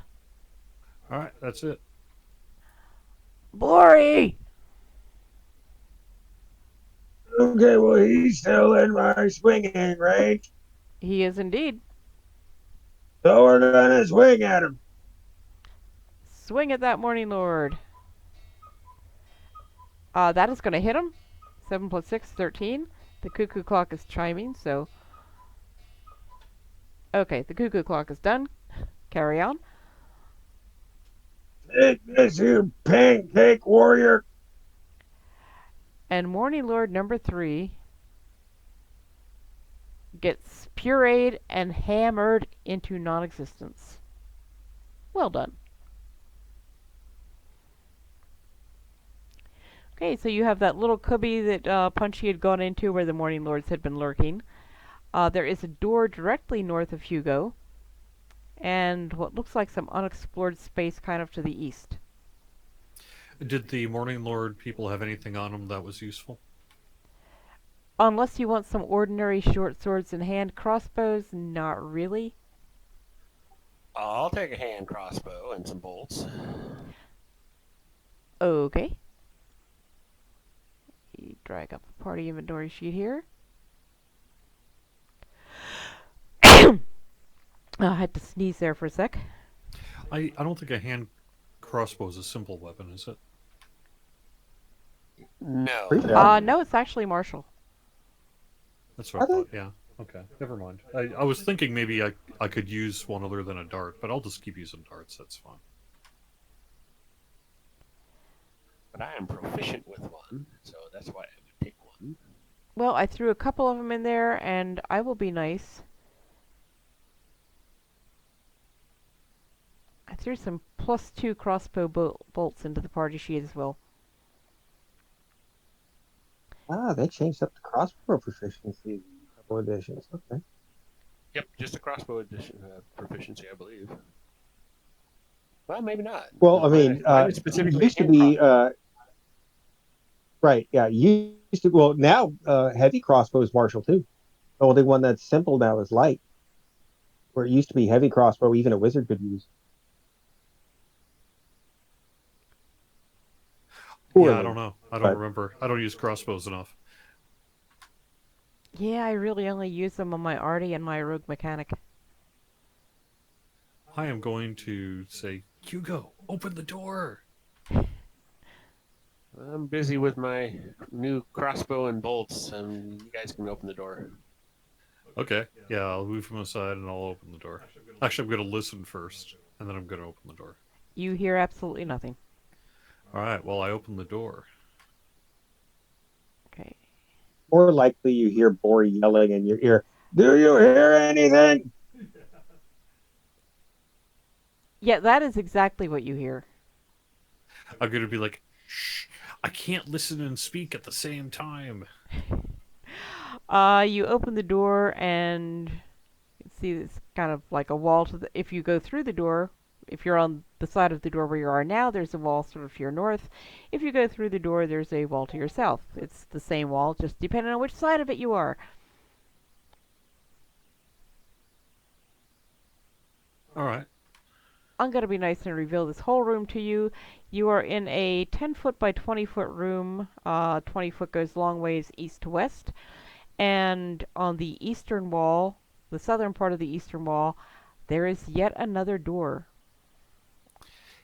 Alright, that's it. Bori! okay, well, he's still in my swinging range, He is indeed. so we're gonna swing at him. Swing at that Morning Lord. That is going to hit him. 7 plus 6, 13. The cuckoo clock is chiming, so... Okay, the cuckoo clock is done. Carry on. Take this, you pancake warrior. And Morning Lord number 3 gets pureed and hammered into non-existence. Well done. Okay, so you have that little cubby that Punchy had gone into where the Morning Lords had been lurking. There is a door directly north of Hugo, and what looks like some unexplored space kind of to the east. Did the Morning Lord people have anything on them that was useful? Unless you want some ordinary short swords and hand crossbows, not really. I'll take a hand crossbow and some bolts. Okay. Drag up the party inventory sheet here. I had to sneeze there for a sec. I don't think a hand crossbow is a simple weapon, is it? No. No, it's actually martial. That's what I thought, yeah. Okay, never mind. I was thinking maybe I could use one other than a dart, but I'll just keep using darts, that's fine. But I am proficient with one, so that's why I would take one. Well, I threw a couple of them in there, and I will be nice. I threw some +2 crossbow bolts into the party sheet as well. Ah, they changed up the crossbow proficiency in a couple editions. Okay. Yep, just a crossbow edition proficiency, I believe. Well, maybe not. Well, I mean, mine is it specifically used to hand be crossbow. right. Yeah, used to. Well, now heavy crossbow is martial too. The only one that's simple now is light, where it used to be heavy crossbow, even a wizard could use. Yeah, I Poorly, don't know. I don't but remember. I don't use crossbows enough. Yeah, I really only use them on my arty and my rogue mechanic. I am going to say, Hugo, open the door. I'm busy with my new crossbow and bolts, and you guys can open the door. Okay. Yeah, I'll move him aside and I'll open the door. Actually, I'm going to listen first, and then I'm going to open the door. You hear absolutely nothing. All right. Well, I open the door. Okay. more likely you hear Bori yelling in your ear. Do you hear anything? Yeah, that is exactly what you hear. I'm going to be like, shh, I can't listen and speak at the same time. You open the door and you see it's kind of like a wall to the. If you go through the door, if you're on the side of the door where you are now, there's a wall sort of to your north. If you go through the door, there's a wall to your south. It's the same wall, just depending on which side of it you are. All right. I'm going to be nice and reveal this whole room to you. You are in a 10-foot by 20-foot room. 20 foot goes long ways east to west. And on the eastern wall, the southern part of the eastern wall, there is yet another door.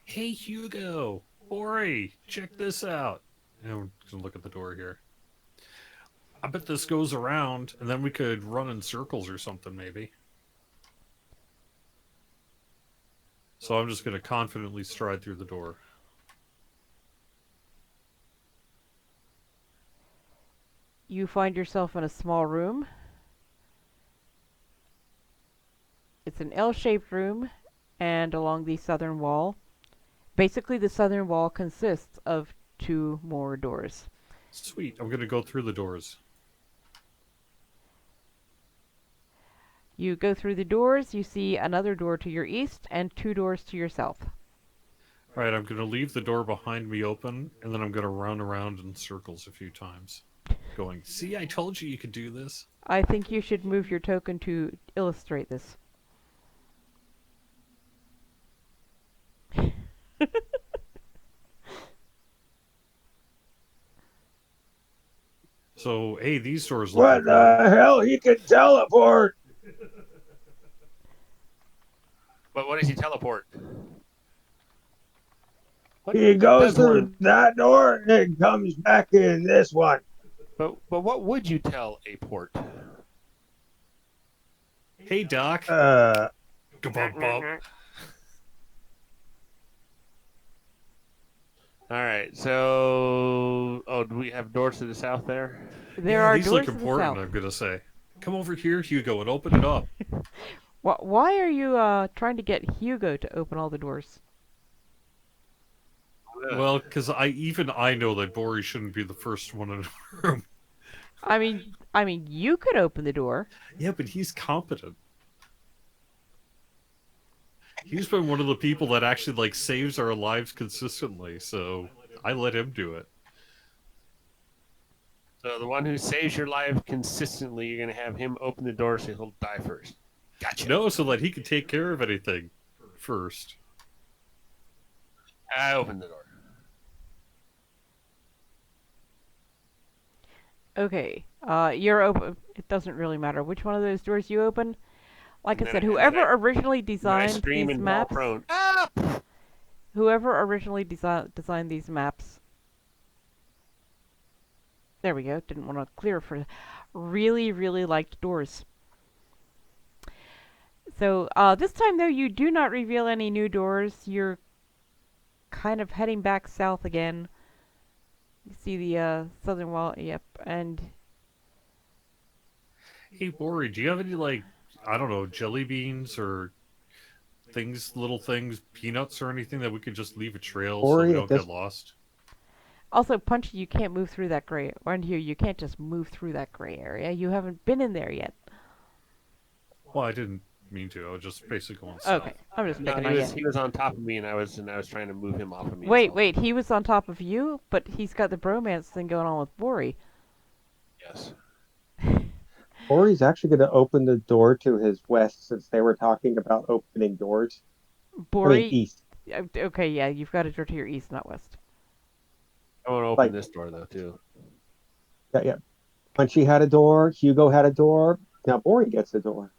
Hey, Hugo, Bori, check this out. And we're going to look at the door here. I bet this goes around, and then we could run in circles or something, maybe. So I'm just going to confidently stride through the door. You find yourself in a small room. It's an L-shaped room, and along the southern wall, basically the southern wall consists of 2 more doors. Sweet, I'm going to go through the doors. You go through the doors, you see another door to your east and 2 doors to your south. All right, I'm going to leave the door behind me open, and then I'm going to run around in circles a few times. Going, see, I told you you could do this. I think you should move your token to illustrate this. So, hey, these doors look What like the hell? He can teleport. But what does he teleport? He goes does one through of- that door and comes back in this one. But what would you tell a port? Hey, Doc. Uh, Gabump bump. All right. So, do we have doors to the south there? There Yeah, are these doors look to the important, south. I'm going to say. Come over here, Hugo, and open it up. Why are you trying to get Hugo to open all the doors? Well, because I know that Bori shouldn't be the first one in the room. I mean, you could open the door. Yeah, but he's competent. He's been one of the people that actually, like, saves our lives consistently, so I let him do it. So the one who saves your life consistently, you're going to have him open the door so he'll die first. Gotcha. No, so that he can take care of anything first. I opened the door. Okay. You're open. It doesn't really matter which one of those doors you open. Like I And said, then whoever I originally I designed scream these and fall maps, prone. whoever originally designed these maps, there we go. Didn't want to clear for, really, really liked doors. So this time though, you do not reveal any new doors. You're kind of heading back south again. You see the southern wall. Yep, and Hey, Bori, do you have any, like, I don't know, jelly beans or little things, peanuts or anything that we could just leave a trail so Bori, we at don't this get lost? Also, Punchy, you can't move through that gray. Around here, you can't just move through that gray area. You haven't been in there yet. Well, I didn't mean to. I was just basically going south. Okay, I'm just No, picking he on was you. he was on top of me, and I was trying to move him off of me. Wait, as well. wait, he was on top of you, but he's got the bromance thing going on with Bori. Yes. Bori's actually going to open the door to his west since they were talking about opening doors. I mean, Bori, east. okay, yeah, you've got a door to your east, not west. I want to open Like- this door though too. Yeah. Punchy had a door. Hugo had a door. Now Bori gets a door.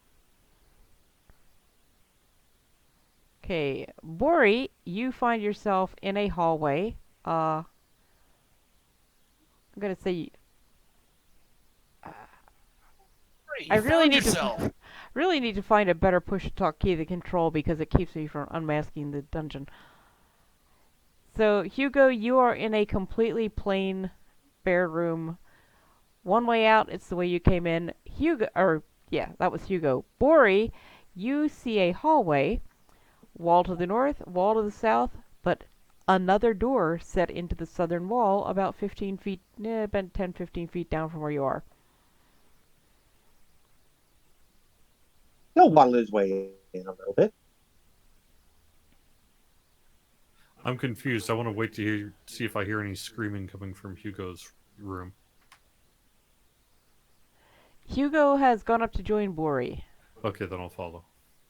Okay, Bori, you find yourself in a hallway. I'm gonna say I really need to really need to find a better push-to-talk key to control because it keeps me from unmasking the dungeon. So, Hugo, you are in a completely plain, bare room. One way out, it's the way you came in. That was Hugo. Bori, you see a hallway, wall to the north, wall to the south, but another door set into the southern wall about 15 feet, about 10, 15 feet down from where you are. He'll waddle his way in a little bit. I'm confused. I want to wait to see if I hear any screaming coming from Hugo's room. Hugo has gone up to join Bori. Okay, then I'll follow.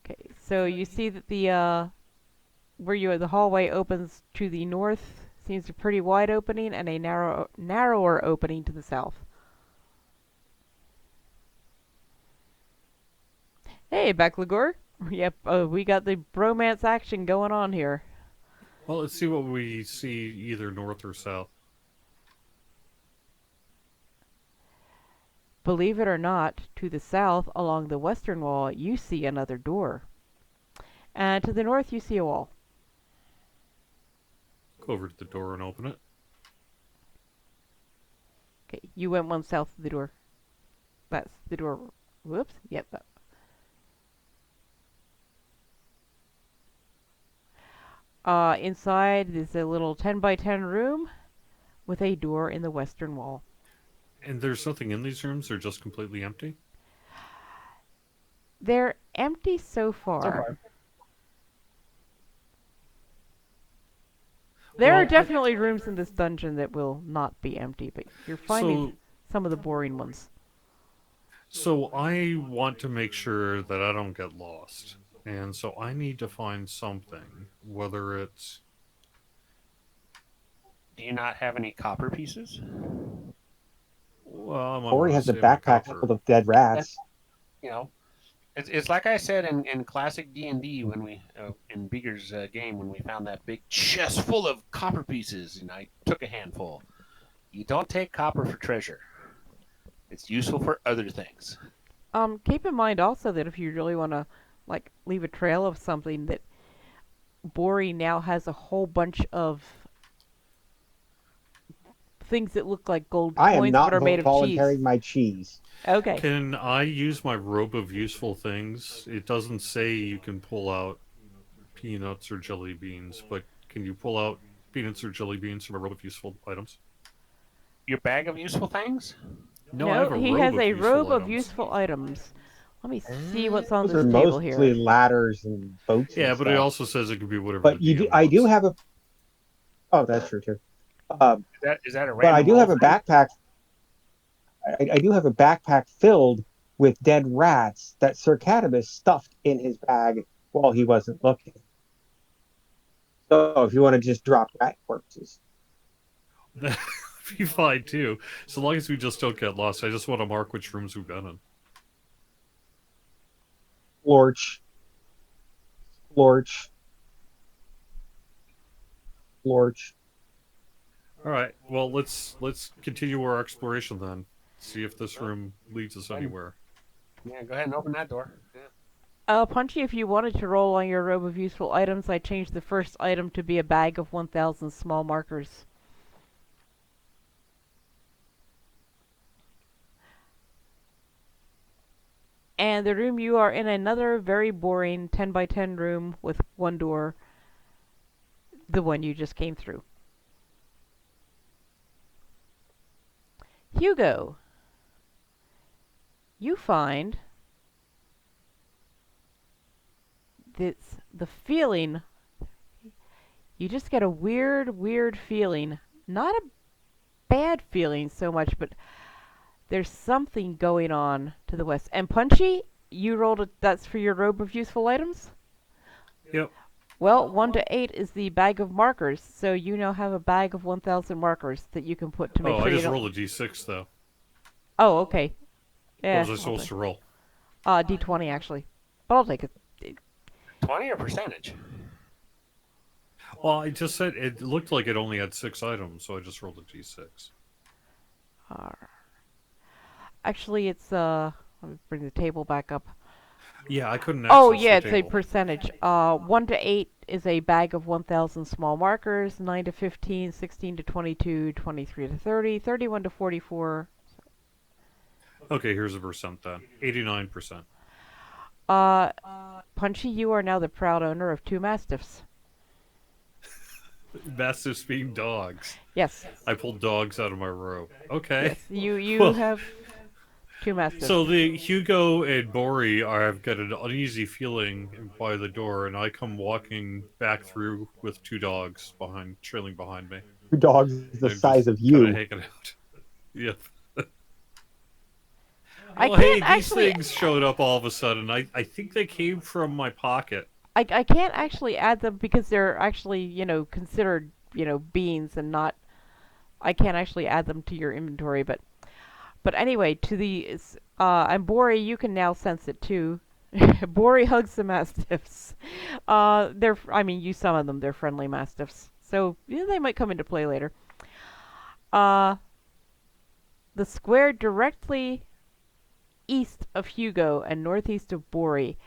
Okay, so you see that the hallway opens to the north, seems a pretty wide opening, and a narrower opening to the south. Hey, Becklagor. Yep, we got the bromance action going on here. Well, let's see what we see either north or south. Believe it or not, to the south, along the western wall, you see another door. And to the north, you see a wall. Go over to the door and open it. Okay, you went one south of the door. That's the door. Whoops. Yep. Inside is a little 10 by 10 room with a door in the western wall. And there's nothing in these rooms? They're just completely empty? They're empty so far. There Well, are definitely rooms in this dungeon that will not be empty, but you're finding some of the boring ones. So I want to make sure that I don't get lost. And so I need to find something, whether it's... Do you not have any copper pieces? Well, I'm Bori has a gonna say my backpack copper. full of dead rats. You know, it's like I said in classic D&D when we in Beaker's game when we found that big chest full of copper pieces, and I took a handful. You don't take copper for treasure. It's useful for other things. Keep in mind also that if you really want to, like, leave a trail of something, that Bori now has a whole bunch of things that look like gold I am coins not but are made of volunteering cheese. my cheese. Okay. Can I use my robe of useful things? It doesn't say you can pull out peanuts or jelly beans, but can you pull out peanuts or jelly beans from a robe of useful items? Your bag of useful things? No, I have a he robe has of a useful robe of items. useful items. Let me see what's on Those are this table mostly here. ladders and boats. Yeah, and but it stuff. also says it could be whatever But the DM I do wants. have a. Oh, that's true too. Is that a random But I do roll have a thing? backpack. I do have a backpack filled with dead rats that Sir Catacombs stuffed in his bag while he wasn't looking. So if you want to just drop rat corpses. That'd be fine too. So long as we just don't get lost. I just want to mark which rooms we've been in. Lorch. Alright, well let's continue our exploration then. See if this room leads us anywhere. Yeah, go ahead and open that door. Yeah. Punchy, if you wanted to roll on your robe of useful items, I changed the first item to be a bag of 1,000 small markers. And the room you are in, another very boring 10 by 10 room with one door, the one you just came through. Hugo, you find this, the feeling, you just get a weird feeling. Not a bad feeling so much, but there's something going on to the west. And Punchy, you rolled a, that's for your robe of useful items? Yep. Well, 1 to 8 is the bag of markers, so you now have a bag of 1,000 markers that you can put to make Oh, sure I you just don't... rolled a d6 though. Oh, okay. What Yeah, was I supposed to roll? D20 actually. But I'll take it. 20 or percentage? Well, I just said it looked like it only had 6 items, so I just rolled a d6. Actually, it's, let me bring the table back up. Yeah, I couldn't access Oh, yeah, the it's table. a percentage. 1 to 8 is a bag of 1,000 small markers, 9 to 15, 16 to 22, 23 to 30, 31 to 44. Okay, here's the percent then. 89%. Punchy, you are now the proud owner of 2 mastiffs. Mastiffs being dogs. Yes. I pulled dogs out of my robe. Okay. Yes, you Well, have 2 mastiffs. so the Hugo and Bori have got an uneasy feeling by the door, and I come walking back through with 2 dogs trailing behind me. 2 dogs the They're size just of kind of you. hanging out. Yep. I Well, hey, can't these actually... things showed up all of a sudden. I think they came from my pocket. I can't actually add them because they're actually, considered, beans and not... I can't actually add them to your inventory, but anyway, to the... and Bori, you can now sense it too. Bori hugs the mastiffs. You summon them, they're friendly mastiffs. So, they might come into play later. The square directly east of Hugo and northeast of Bori,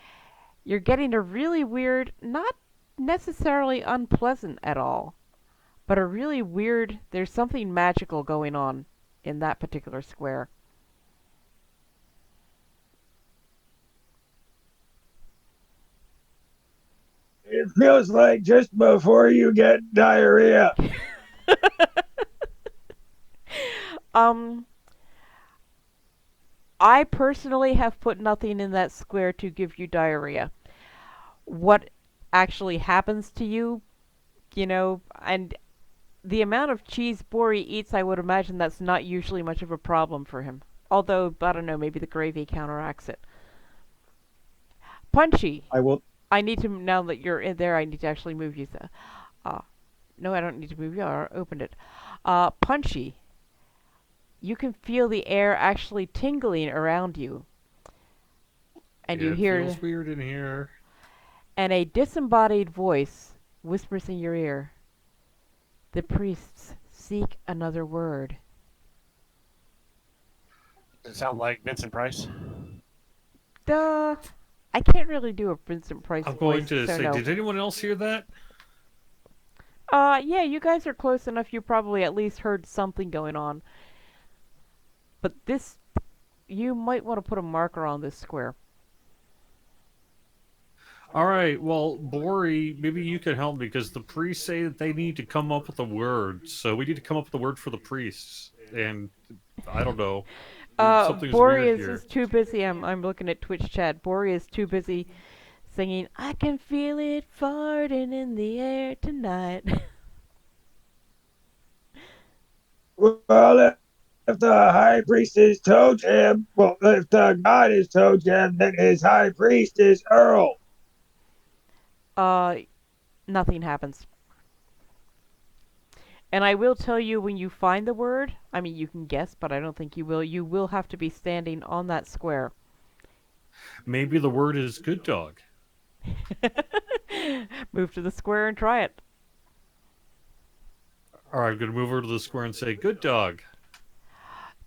you're getting a really weird, not necessarily unpleasant at all, but a really weird, there's something magical going on in that particular square. It feels like just before you get diarrhea. I personally have put nothing in that square to give you diarrhea. What actually happens to you, and the amount of cheese Bori eats, I would imagine that's not usually much of a problem for him. Although, I don't know, maybe the gravy counteracts it. Punchy. I will. I need to, now that you're in there, I need to actually move you. No, I don't need to move you. I opened it. Punchy. You can feel the air actually tingling around you. And you hear... It feels weird in here. And a disembodied voice whispers in your ear. The priests seek another word. Does it sound like Vincent Price? Duh. I can't really do a Vincent Price voice. I'm going to so say, no. did anyone else hear that? Yeah, you guys are close enough. You probably at least heard something going on. But this, you might want to put a marker on this square. Alright, well, Bori, maybe you can help me, because the priests say that they need to come up with a word, so we need to come up with a word for the priests. And, I don't know. Something's Bori weird is here. too busy. I'm looking at Twitch chat. Bori is too busy singing, I can feel it farting in the air tonight. Well, if the high priest is Toe Jam, well, if the god is Toe Jam, then his high priest is Earl. Nothing happens. And I will tell you when you find the word, you can guess, but I don't think you will. You will have to be standing on that square. Maybe the word is good dog. Move to the square and try it. Alright, I'm going to move over to the square and say, good dog.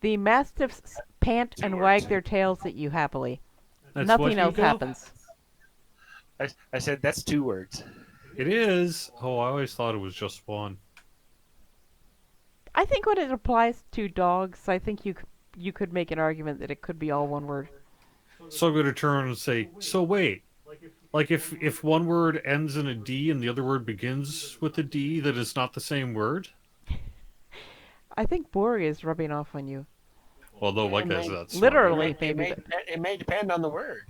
The mastiffs pant and wag their tails at you happily. That's Nothing what, else Hugo? happens. I said that's 2 words. It is. Oh, I always thought it was just one. I think when it applies to dogs, I think you could make an argument that it could be all one word. So I'm going to turn and say, so wait, like if one word ends in a D and the other word begins with a D, that is not the same word? I think Bori is rubbing off on you. Although, It like I may, said, that's smart. Literally, maybe, but it may depend on the word.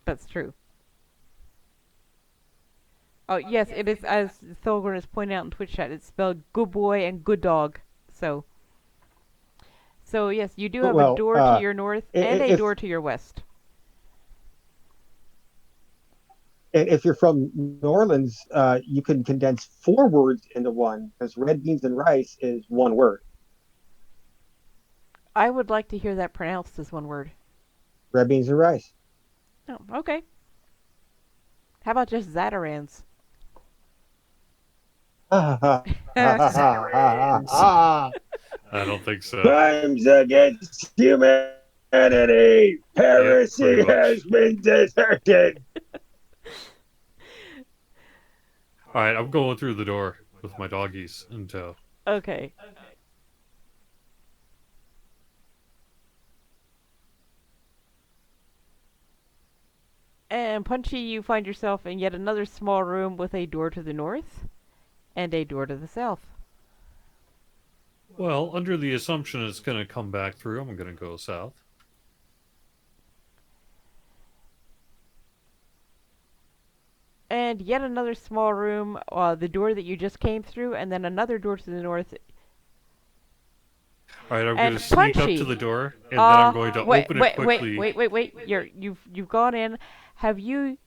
that's true. Oh, yes, it is, as Thorgrim is pointing out in Twitch chat, it's spelled good boy and good dog. So yes, you do have a Well, door to your north and a if door to your west. if you're from New Orleans, you can condense 4 words into one because red beans and rice is one word. I would like to hear that pronounced as one word. Red beans and rice. Oh, okay. How about just Zatarans? Ha ha ha ha ha ha ha. I don't think so. Crimes against humanity. Yeah, pretty Heresy much. has been deserted. All right, I'm going through the door with my doggies in tow. Okay. And Punchy, you find yourself in yet another small room with a door to the north and a door to the south. Well, under the assumption it's going to come back through, I'm going to go south. And yet another small room, the door that you just came through, and then another door to the north. All right, I'm And going to sneak up Punchy, to the door, and then I'm going to open it quickly. Wait. You've gone in.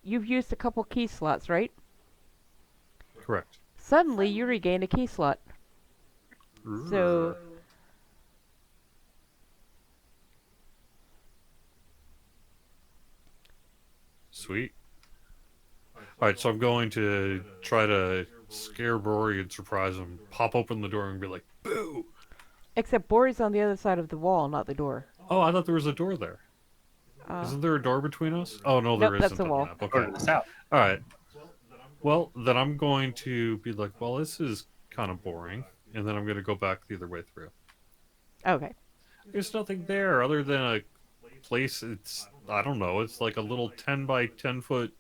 You've used a couple key slots, right? Correct. Suddenly you regain a key slot. So Sweet. All right, so I'm going to try to scare Bori and surprise him. Pop open the door and be like, "Boo!" except Bori's on the other side of the wall, not the door. Oh, I thought there was a door there. Isn't there a door between us? Oh no, there Nope, isn't. that's a on wall. the map. Or Okay. to the south. All right. Well, then I'm going to be like, well, this is kind of boring, and then I'm going to go back the other way through. Okay. There's nothing there other than a place. I don't know. It's like a little 10 by 10 foot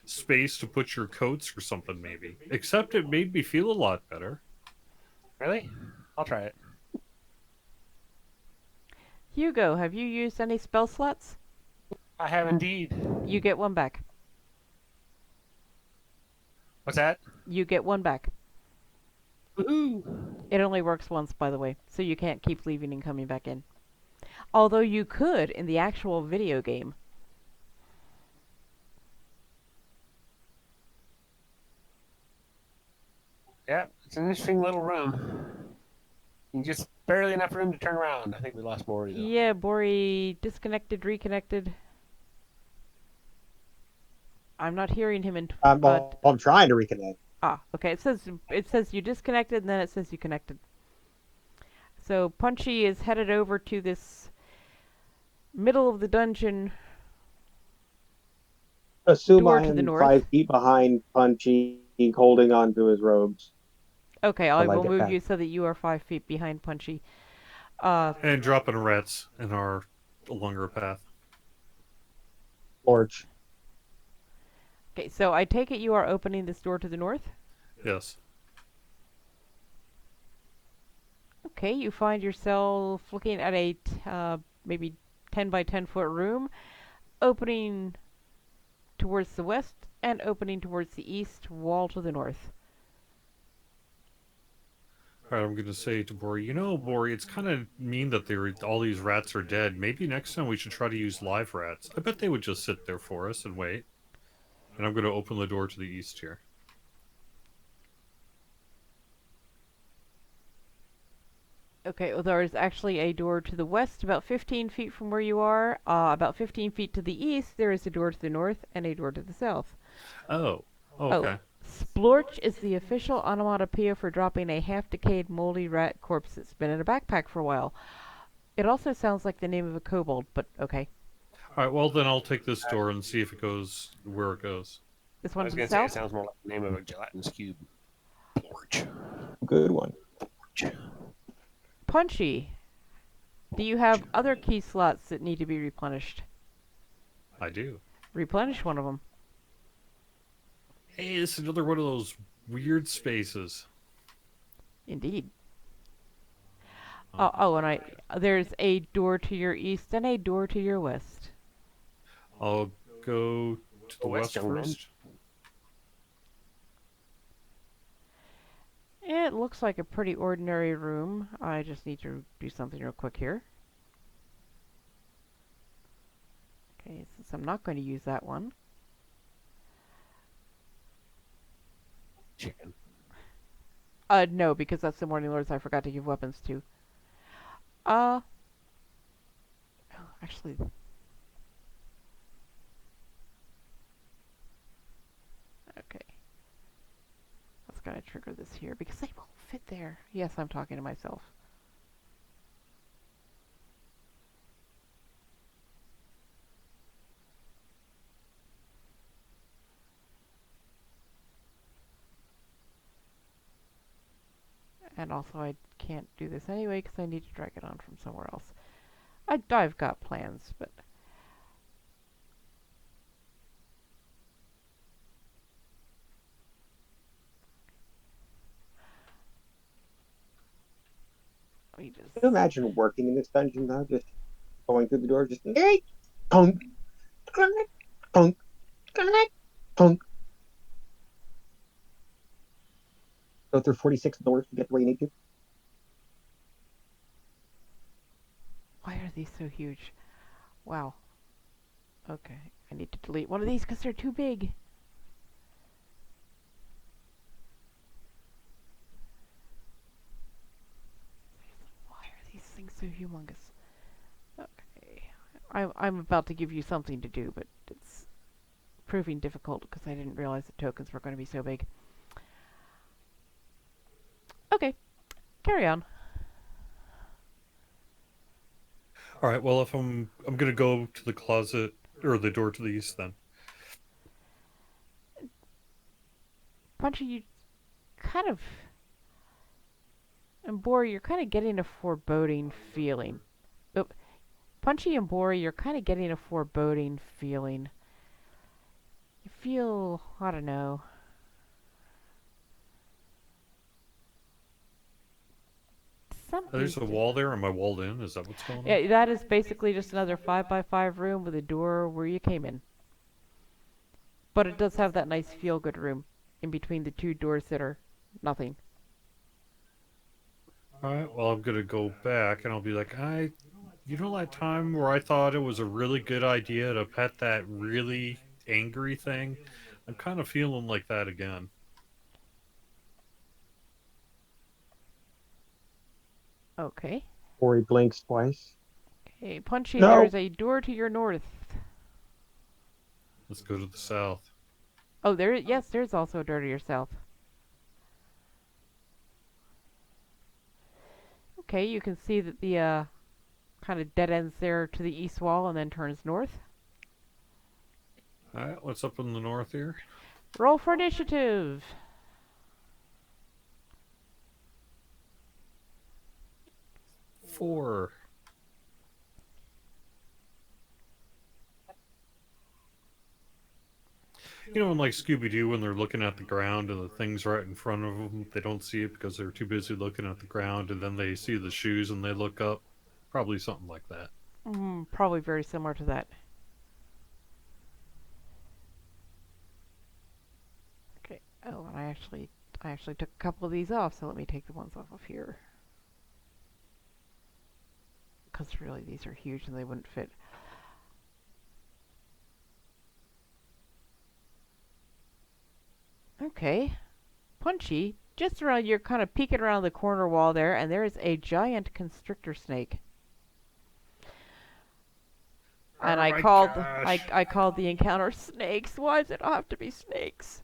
space to put your coats or something, maybe. Except it made me feel a lot better. Really? I'll try it. Hugo, have you used any spell slots? I have indeed. You get one back. What's that? You get one back. Woohoo! It only works once, by the way, so you can't keep leaving and coming back in. Although you could in the actual video game. Yeah, it's an interesting little room. Just barely enough room to turn around. I think we lost Bori though. Yeah, Bori disconnected, reconnected. I'm not hearing him in. I'm trying to reconnect. Okay. It says you disconnected, and then it says you connected. So Punchy is headed over to this middle of the dungeon. Assume Door I to the am north. 5 feet behind Punchy, holding on to his robes. Okay, I Till I will get move back. you so that you are 5 feet behind Punchy. And dropping rats in our longer path. Lorch. Okay, so I take it you are opening this door to the north? Yes. Okay, you find yourself looking at a maybe 10 by 10 foot room, opening towards the west and opening towards the east, wall to the north. All right, I'm going to say to Bori, Bori, it's kind of mean that all these rats are dead. Maybe next time we should try to use live rats. I bet they would just sit there for us and wait. And I'm going to open the door to the east here. Okay, well, there is actually a door to the west, about 15 feet from where you are. About 15 feet to the east, there is a door to the north and a door to the south. Oh, okay. Splorch is the official onomatopoeia for dropping a half-decayed, moldy rat corpse that's been in a backpack for a while. It also sounds like the name of a kobold, but okay. All right, well, then I'll take this door and see if it goes where it goes. This I one was to going the to say it south? sounds more like the name of a gelatinous cube. Porch. Good one. Porch. Punchy, do you have other key slots that need to be replenished? I do. Replenish one of them. Hey, this is another one of those weird spaces. Indeed. Uh, And there's a door to your east and a door to your west. I'll go to the west young man. first. It looks like a pretty ordinary room. I just need to do something real quick here. Okay, since I'm not going to use that one. Chicken. No, because that's the Morning Lords I forgot to give weapons to. Oh, actually. Okay. That's gotta trigger this here, because they won't fit there. Yes, I'm talking to myself. And also I can't do this anyway because I need to drag it on from somewhere else. I've got plans, but... Let me just... Can you imagine working in this dungeon though? Just going through the door, just punk, punk, punk, punk. Go through 46 doors to get where you need to. Why are these so huge? Wow. Okay, I need to delete one of these because they're too big. Why are these things so humongous? Okay, I'm about to give you something to do, but it's proving difficult because I didn't realize the tokens were going to be so big. Okay, carry on. All right. Well, if I'm gonna go to the closet or the door to the east then. Punchy, you kind of... And Bori, you're kind of getting a foreboding feeling. Oh, Punchy and Bori, you're kind of getting a foreboding feeling. You feel, I don't know. There's a wall there. Am I walled in? Is that what's going on? Yeah, that is basically just another 5x5 room with a door where you came in. But it does have that nice feel-good room in between the two doors that are nothing. Alright, well, I'm gonna go back and I'll be like, you know that time where I thought it was a really good idea to pet that really angry thing? I'm kind of feeling like that again. Okay. Or he blinks twice. Okay, Punchy, No. there's a door to your north. Let's go to the south. Oh, yes, there's also a door to your south. Okay, you can see that the kind of dead ends there to the east wall and then turns north. Alright, what's up in the north here? Roll for initiative. 4. You know, in like Scooby-Doo, when they're looking at the ground and the thing's right in front of them, they don't see it because they're too busy looking at the ground, and then they see the shoes and they look up. Probably something like that. Probably very similar to that. Okay. Oh, and I actually took a couple of these off, so let me take the ones off of here. Because really, these are huge and they wouldn't fit. Okay. Punchy, just around, you're kind of peeking around the corner wall there, and there is a giant constrictor snake. And I called the encounter snakes. Why does it have to be snakes?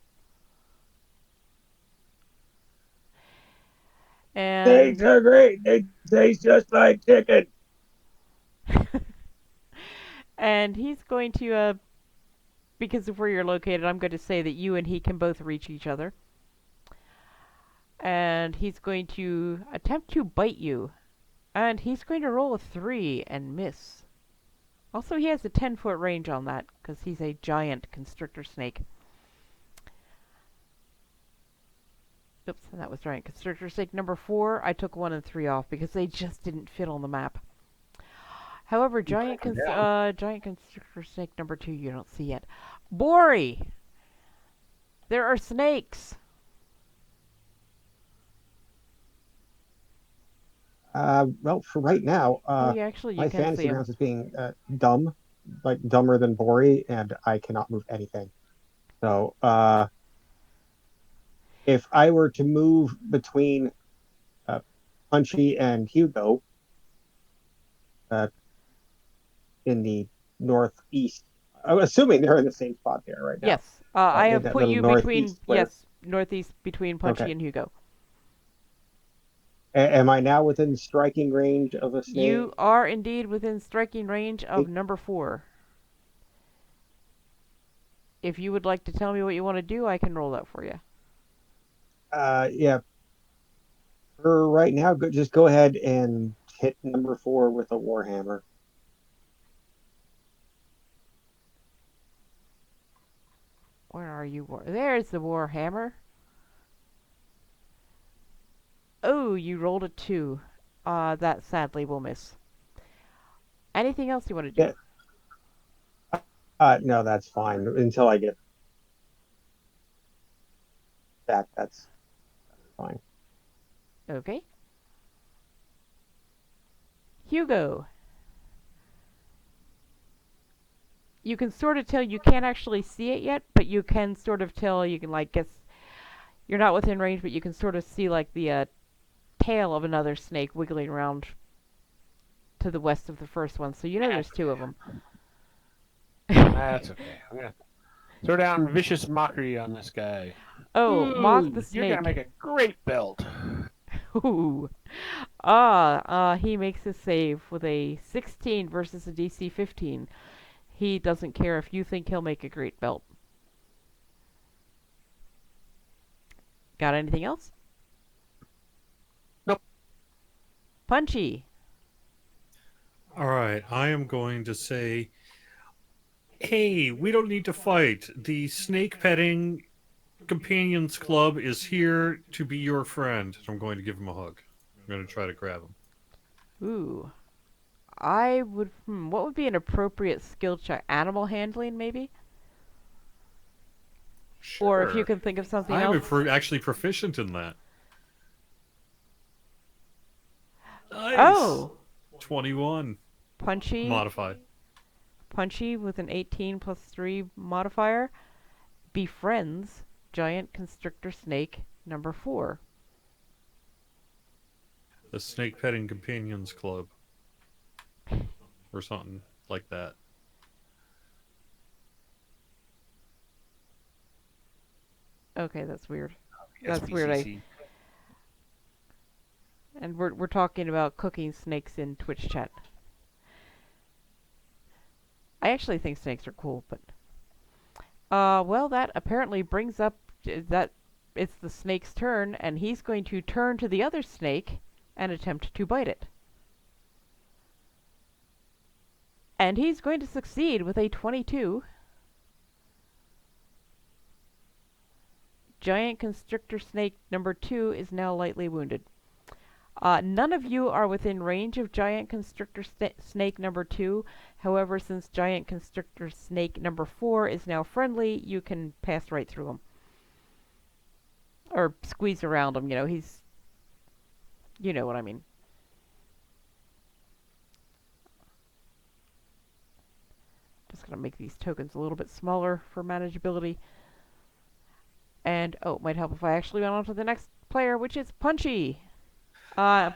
And Snakes are great. They taste just like chicken. and he's going to, because of where you're located, I'm going to say that you and he can both reach each other. And he's going to attempt to bite you. And he's going to roll a 3 and miss. Also, he has a 10-foot range on that, because he's a giant constrictor snake. Oops, and that was giant constrictor snake number 4. I took 1 and 3 off because they just didn't fit on the map. However, giant constrictor snake number 2 you don't see yet. Bori! There are snakes! Well, for right now, Oh, yeah, actually, you my can see fantasy them. grounds is being dumb, like dumber than Bori, and I cannot move anything. So, if I were to move between Punchy and Hugo uh, in the northeast, I'm assuming they're in the same spot there right now. Yes, I In have that put little you between, northeast square. yes, northeast between Punchy Okay. and Hugo. Am I now within striking range of a You snake? are indeed within striking range of number 4. If you would like to tell me what you want to do, I can roll that for you. Yeah. For right now, just go ahead and hit number 4 with a warhammer. Where are you? There's the Warhammer. Oh, you rolled a 2. That sadly will miss. Anything else you want to do? Yeah. No, that's fine. Until I get back, that's fine. Okay. Hugo. You can sort of tell, you can't actually see it yet, but you can sort of tell, you can like guess, you're not within range, but you can sort of see like the tail of another snake wiggling around to the west of the first one, so you know there's 2 of them. That's okay. I'm going to throw down vicious mockery on this guy. Oh, mock the You're going to snake. make a great belt. Ooh. He makes a save with a 16 versus a DC 15. He doesn't care if you think he'll make a great belt. Got anything else? Nope. Punchy. All right, I am going to say, hey, we don't need to fight. The snake petting companions club is here to be your friend. I'm going to give him a hug. I'm going to try to grab him. Ooh. I would, what would be an appropriate skill check? Animal handling, maybe? Sure. Or if you can think of something I'm else. actually proficient in that. Nice. Oh! 21. Punchy. Modified. Punchy with an 18 plus 3 modifier. Befriends giant constrictor snake number 4. The Snake Petting Companions Club. Or something like that. Okay, that's weird. SPCC. That's weird. And we're talking about cooking snakes in Twitch chat. I actually think snakes are cool, but well, that apparently brings up that it's the snake's turn, and he's going to turn to the other snake and attempt to bite it. And he's going to succeed with a 22. Giant constrictor snake number 2 is now lightly wounded. None of you are within range of giant constrictor snake number 2. However, since giant constrictor snake number 4 is now friendly, you can pass right through him. Or squeeze around him, you know, he's... You know what I mean. Just gonna make these tokens a little bit smaller for manageability. And, oh, it might help if I actually went on to the next player, which is Punchy!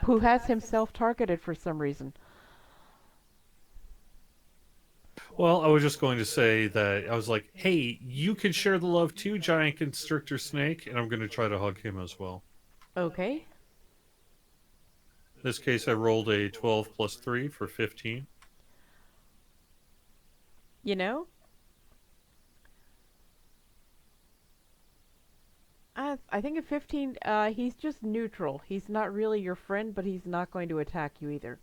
Who has himself targeted for some reason. Well, I was just going to say that I was like, hey, you can share the love too, giant constrictor snake, and I'm going to try to hug him as well. Okay. In this case, I rolled a 12 plus 3 for 15. You know? I think at 15, he's just neutral. He's not really your friend, but he's not going to attack you either.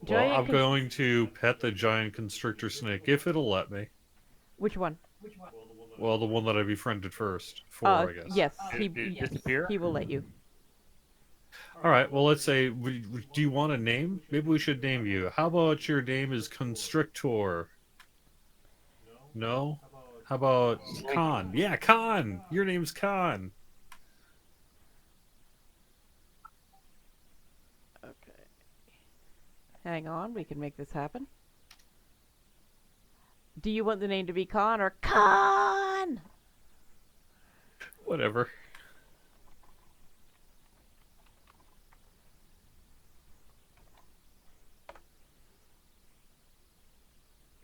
Well, Giant I'm going to pet the giant constrictor snake if it'll let me. Which one? Well, the one that I befriended first. I guess. Yes, Did it disappear? he will let you. All right. Well, let's say. Do you want a name? Maybe we should name you. How about your name is Constrictor? No. How about Khan? Yeah, Khan. Your name's Khan. Okay. Hang on, we can make this happen. Do you want the name to be Khan or Khan? Whatever.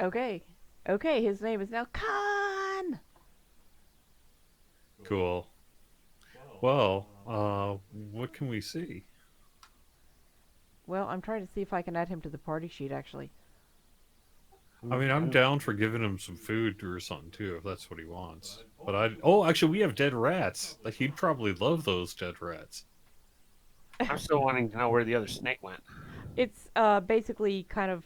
Okay. Okay, his name is now Khan. Cool. Well, what can we see? Well, I'm trying to see if I can add him to the party sheet, actually. I mean, I'm down for giving him some food or something too, if that's what he wants. But oh, actually, we have dead rats. Like, he'd probably love those dead rats. I'm still wanting to know where the other snake went. It's basically kind of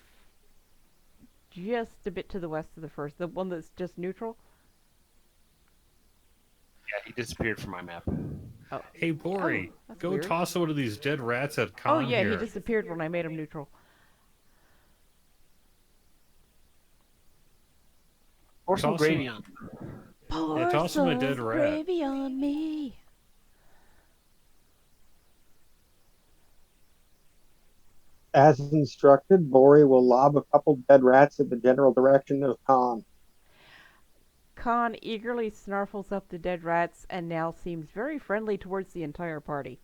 just a bit to the west of the first, the one that's just neutral. Yeah, he disappeared from my map. Oh, Hey, Bori, that's go weird. toss one of these dead rats at Oh Khan yeah, here. he disappeared when I made him neutral. Pour some Toss gravy him- on. Pour toss him a some dead rat. gravy on me. As instructed, Bori will lob a couple dead rats in the general direction of Khan. Khan eagerly snarfles up the dead rats and now seems very friendly towards the entire party.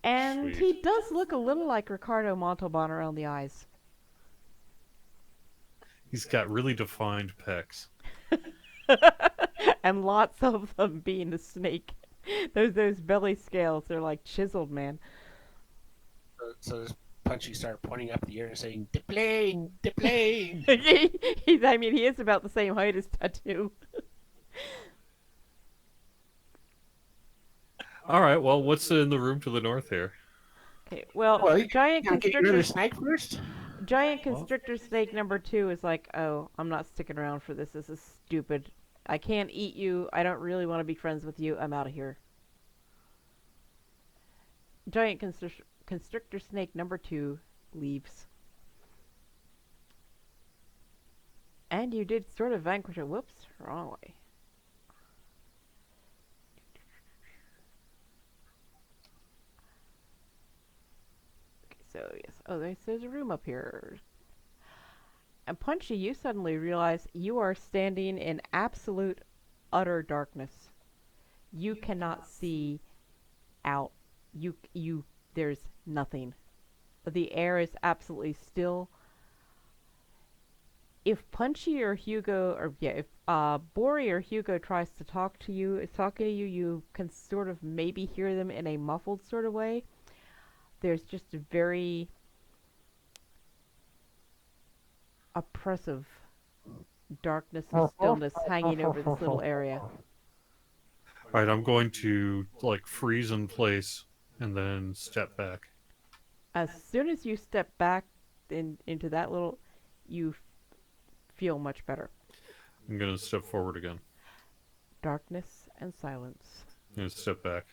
And Sweet. he does look a little like Ricardo Montalban around the eyes. He's got really defined pecs. And lots of them being a snake. Those belly scales, they're like chiseled, man. So this Punchy started pointing up the air and saying, "The plane, the plane." I mean, he is about the same height as Tattoo. All right, well, what's in the room to the north here? Okay, well, Well, you giant gotta get your constrictor, other snake first. giant constrictor snake number 2 is like, oh, I'm not sticking around for this. This is stupid. I can't eat you. I don't really want to be friends with you. I'm out of here. Giant constrictor snake number 2 leaves. And you did sort of vanquish it. Whoops, wrong way. Okay, so yes. Oh, there's a room up here. And Punchy, you suddenly realize you are standing in absolute, utter darkness. You cannot see out. There's nothing. The air is absolutely still. If Punchy or Hugo, or yeah, if Bori or Hugo tries to talk to you, you can sort of maybe hear them in a muffled sort of way. There's just a very oppressive darkness and stillness hanging over this little area. All right, I'm going to, like, freeze in place and then step back. As soon as you step back into that little, you feel much better. I'm going to step forward again. Darkness and silence. I'm going to step back.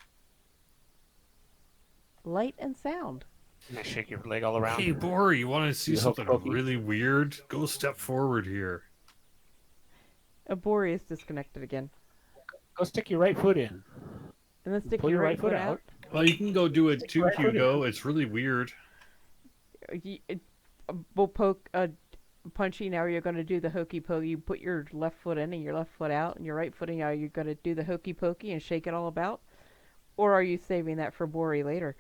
Light and sound. And I shake your leg all around. Hey, Bori, you want to see You hope something Pokey. really weird? Go step forward here. Bori is disconnected again. Go stick your right foot in. And then stick Pull your right foot out. Well, you can go do it too, right foot Hugo. It's really weird. We'll poke Punchy. Now you're going to do the hokey pokey. You put your left foot in and your left foot out, and your right foot in. Now you're going to do the hokey pokey and shake it all about? Or are you saving that for Bori later?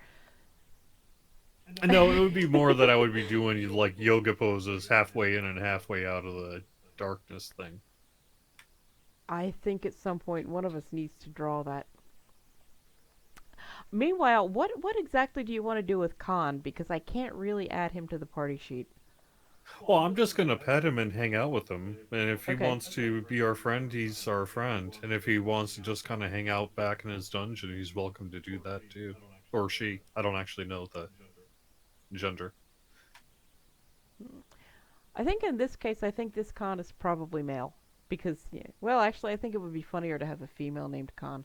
No, it would be more that I would be doing, like, yoga poses halfway in and halfway out of the darkness thing. I think at some point one of us needs to draw that. Meanwhile, what exactly do you want to do with Khan? Because I can't really add him to the party sheet. Well, I'm just going to pet him and hang out with him. And if he Okay. wants to be our friend, he's our friend. And if he wants to just kind of hang out back in his dungeon, he's welcome to do that too. Or she. I don't actually know the gender. I think in this case, I think this con is probably male. Because, yeah, well, actually, I think it would be funnier to have a female named Con.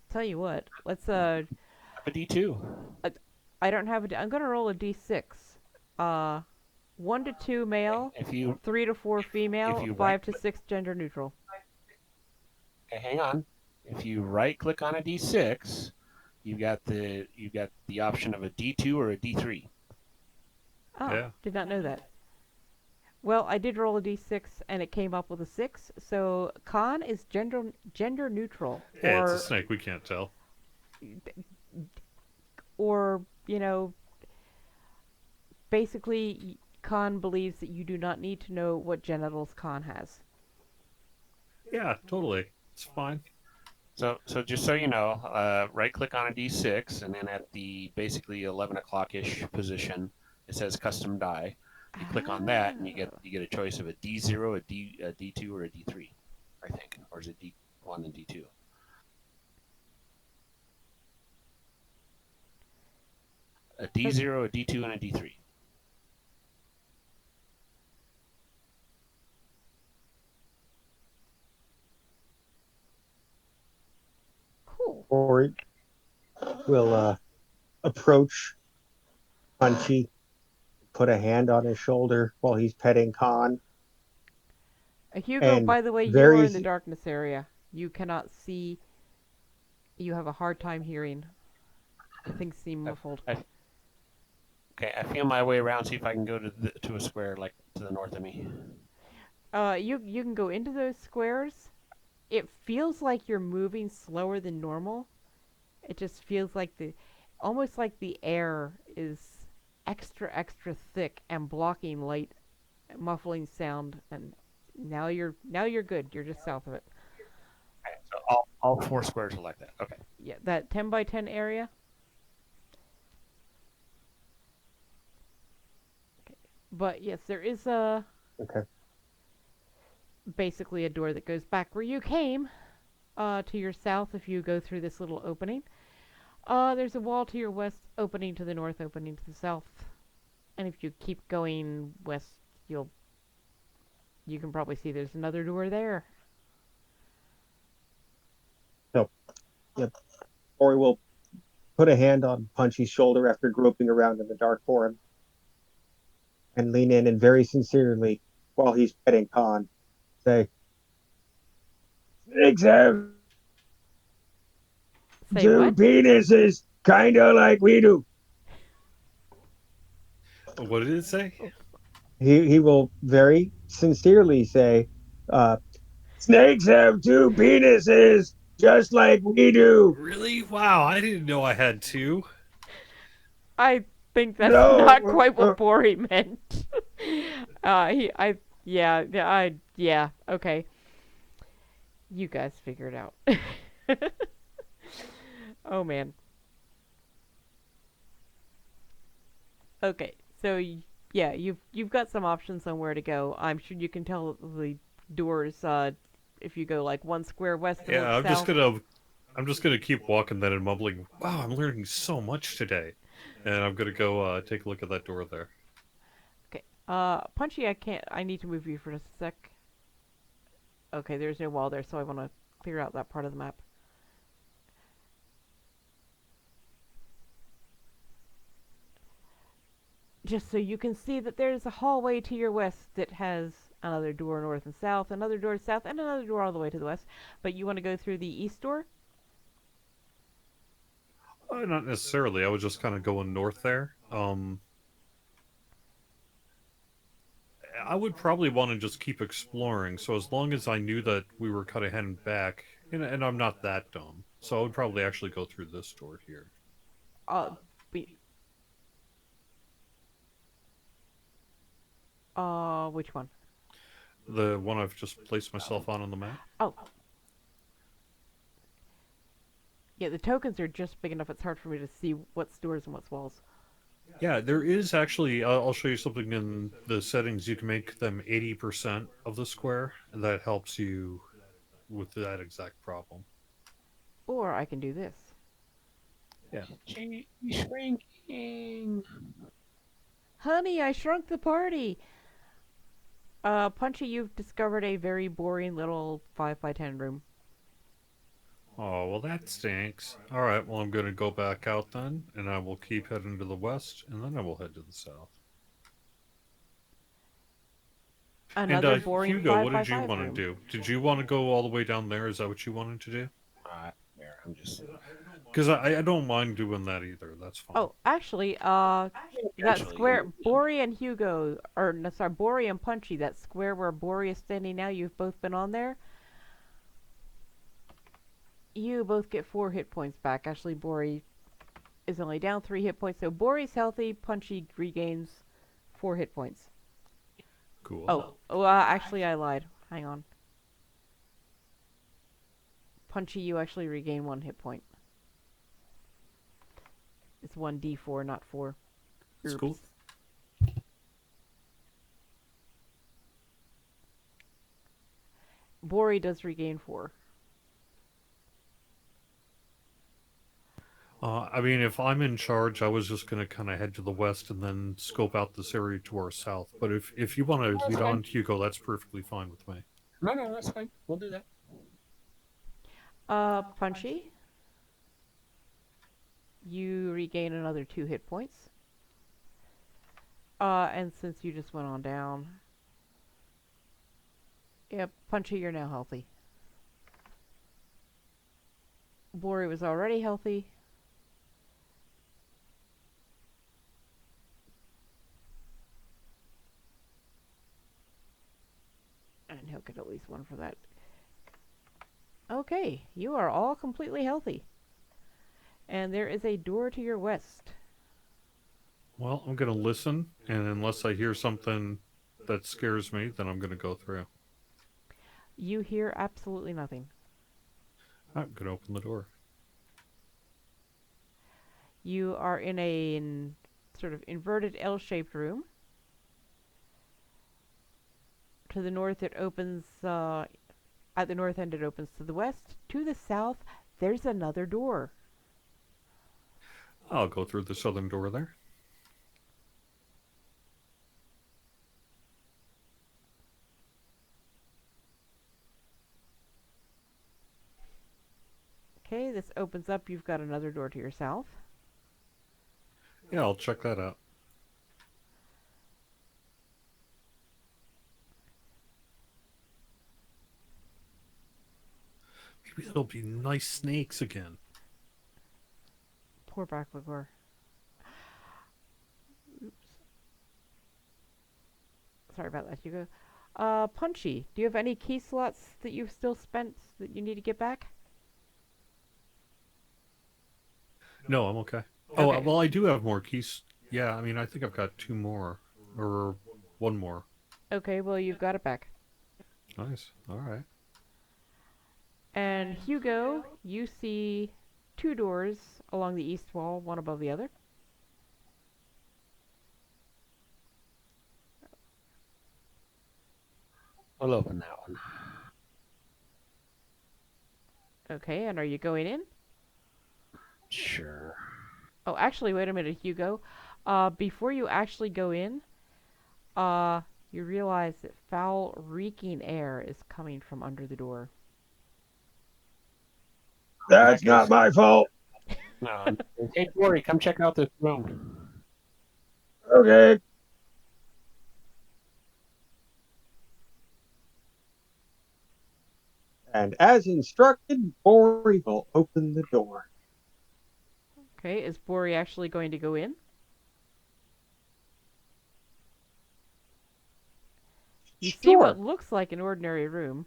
Tell you what, let's, Have a D2. I don't have I'm gonna roll a d6. 1 to 2 male, If you 3 to 4 female, you 5 to 6 gender neutral. okay, hang on. If you right click on a D6, you got the option of a D2 or a D3. Oh, Yeah. did not know that. Well, I did roll a d6 and it came up with a 6, so con is gender neutral. Yeah, it's a snake. We can't tell. Or, you know, basically, con believes that you do not need to know what genitals con has. Yeah, totally. It's fine. So just so you know, right click on a D6, and then at the basically 11 o'clock ish position, it says custom die. You click on that, and you get a choice of a D0, a D2, or a D3, I think, or is it D1 and D2? A D0, a D2, and a D3. Cool. Bori will approach Punchy, put a hand on his shoulder while he's petting Khan. Hugo, And by the way, you very are in the darkness area. You cannot see. You have a hard time hearing. Things seem muffled. Okay, I feel my way around, see if I can go to a square like to the north of me. You can go into those squares. It feels like you're moving slower than normal. It just feels like almost like the air is extra thick and blocking light, muffling sound. And now you're good. You're just south of it. Okay, so all 4 squares are like that. Okay. Yeah, that 10 by 10 area. Okay. But yes, there is basically a door that goes back where you came, to your south if you go through this little opening. There's a wall to your west, opening to the north, opening to the south. And if you keep going west, you can probably see there's another door there. Yep. Bori will put a hand on Punchy's shoulder after groping around in the dark for him and lean in and very sincerely, while he's petting Khan, say, "Snakes have Say 2 what? penises, kinda like we do." What did it say? He will very sincerely say, "Snakes have 2 penises, just like we do." Really? Wow, I didn't know I had 2. I think that's No, not quite what Bori meant. Yeah, okay. You guys figure it out. Oh man. Okay, so yeah, you've got some options on where to go. I'm sure you can tell the doors. If you go like 1 square west and Yeah, look south. I'm just gonna keep walking then and mumbling. Wow, I'm learning so much today, and I'm gonna go take a look at that door there. Okay. Punchy, I need to move you for just a sec. Okay, there's no wall there, so I want to clear out that part of the map. Just so you can see that there's a hallway to your west that has another door north and south, another door south, and another door all the way to the west. But you want to go through the east door? Not necessarily. I was just kind of going north there. I would probably want to just keep exploring. So as long as I knew that we were kind of heading back, and I'm not that dumb, so I would probably actually go through this door here. We, which one? The one I've just placed myself on the map. Oh. Yeah, the tokens are just big enough it's hard for me to see what's doors and what's walls. Yeah, there is actually, I'll show you something in the settings. You can make them 80% of the square, and that helps you with that exact problem. Or I can do this. Yeah. Shrinking. Honey, I shrunk the party. Punchy, you've discovered a very boring little 5x10 room. Oh, well, that stinks. Alright, well, I'm going to go back out then, and I will keep heading to the west, and then I will head to the south. And, Another boring Hugo, what did you 5x5 want to room. do? Did you want to go all the way down there? Is that what you wanted to do? There, I'm just. Because I don't mind doing that either. That's fine. Oh, actually, that square, Bori and Hugo, or no, sorry, Bori and Punchy, that square where Bori is standing now, you've both been on there. You both get 4 hit points back. Actually, Bori is only down 3 hit points, so Bori's healthy, Punchy regains 4 hit points. Cool. Oh, actually, I lied. Hang on. Punchy, you actually regain 1 hit point. It's 1d4, not 4. That's Oops. cool. Bori does regain 4. I mean, if I'm in charge, I was just going to kind of head to the west and then scope out this area to our south. But if you want to lead on, Hugo, that's perfectly fine with me. No, that's fine. We'll do that. Punchy, you regain another 2 hit points. And since you just went on down, yep, Punchy, you're now healthy. Bori was already healthy. And he'll get at least 1 for that. Okay, you are all completely healthy. And there is a door to your west. Well, I'm going to listen, and unless I hear something that scares me, then I'm going to go through. You hear absolutely nothing. I'm going to open the door. You are in a sort of inverted L-shaped room. To the north it opens, at the north end it opens to the west. To the south, there's another door. I'll go through the southern door there. Okay, this opens up. You've got another door to your south. Yeah, I'll check that out. Maybe there'll be nice snakes again. Poor Backward. Oops. Sorry about that, Hugo. Punchy, do you have any key slots that you've still spent that you need to get back? No, I'm okay. Okay. Oh, well, I do have more keys. Yeah, I mean, I think I've got 2 more. Or 1 more. Okay, well, you've got it back. Nice. All right. And Hugo, you see 2 doors along the east wall, one above the other. I'll open that one. Okay, and are you going in? Sure. Oh, actually, wait a minute, Hugo. Before you actually go in, you realize that foul, reeking air is coming from under the door. That's not my fault. No. Hey, Bori, come check out this room. Okay. And as instructed, Bori will open the door. Okay, is Bori actually going to go in? You see what looks like an ordinary room.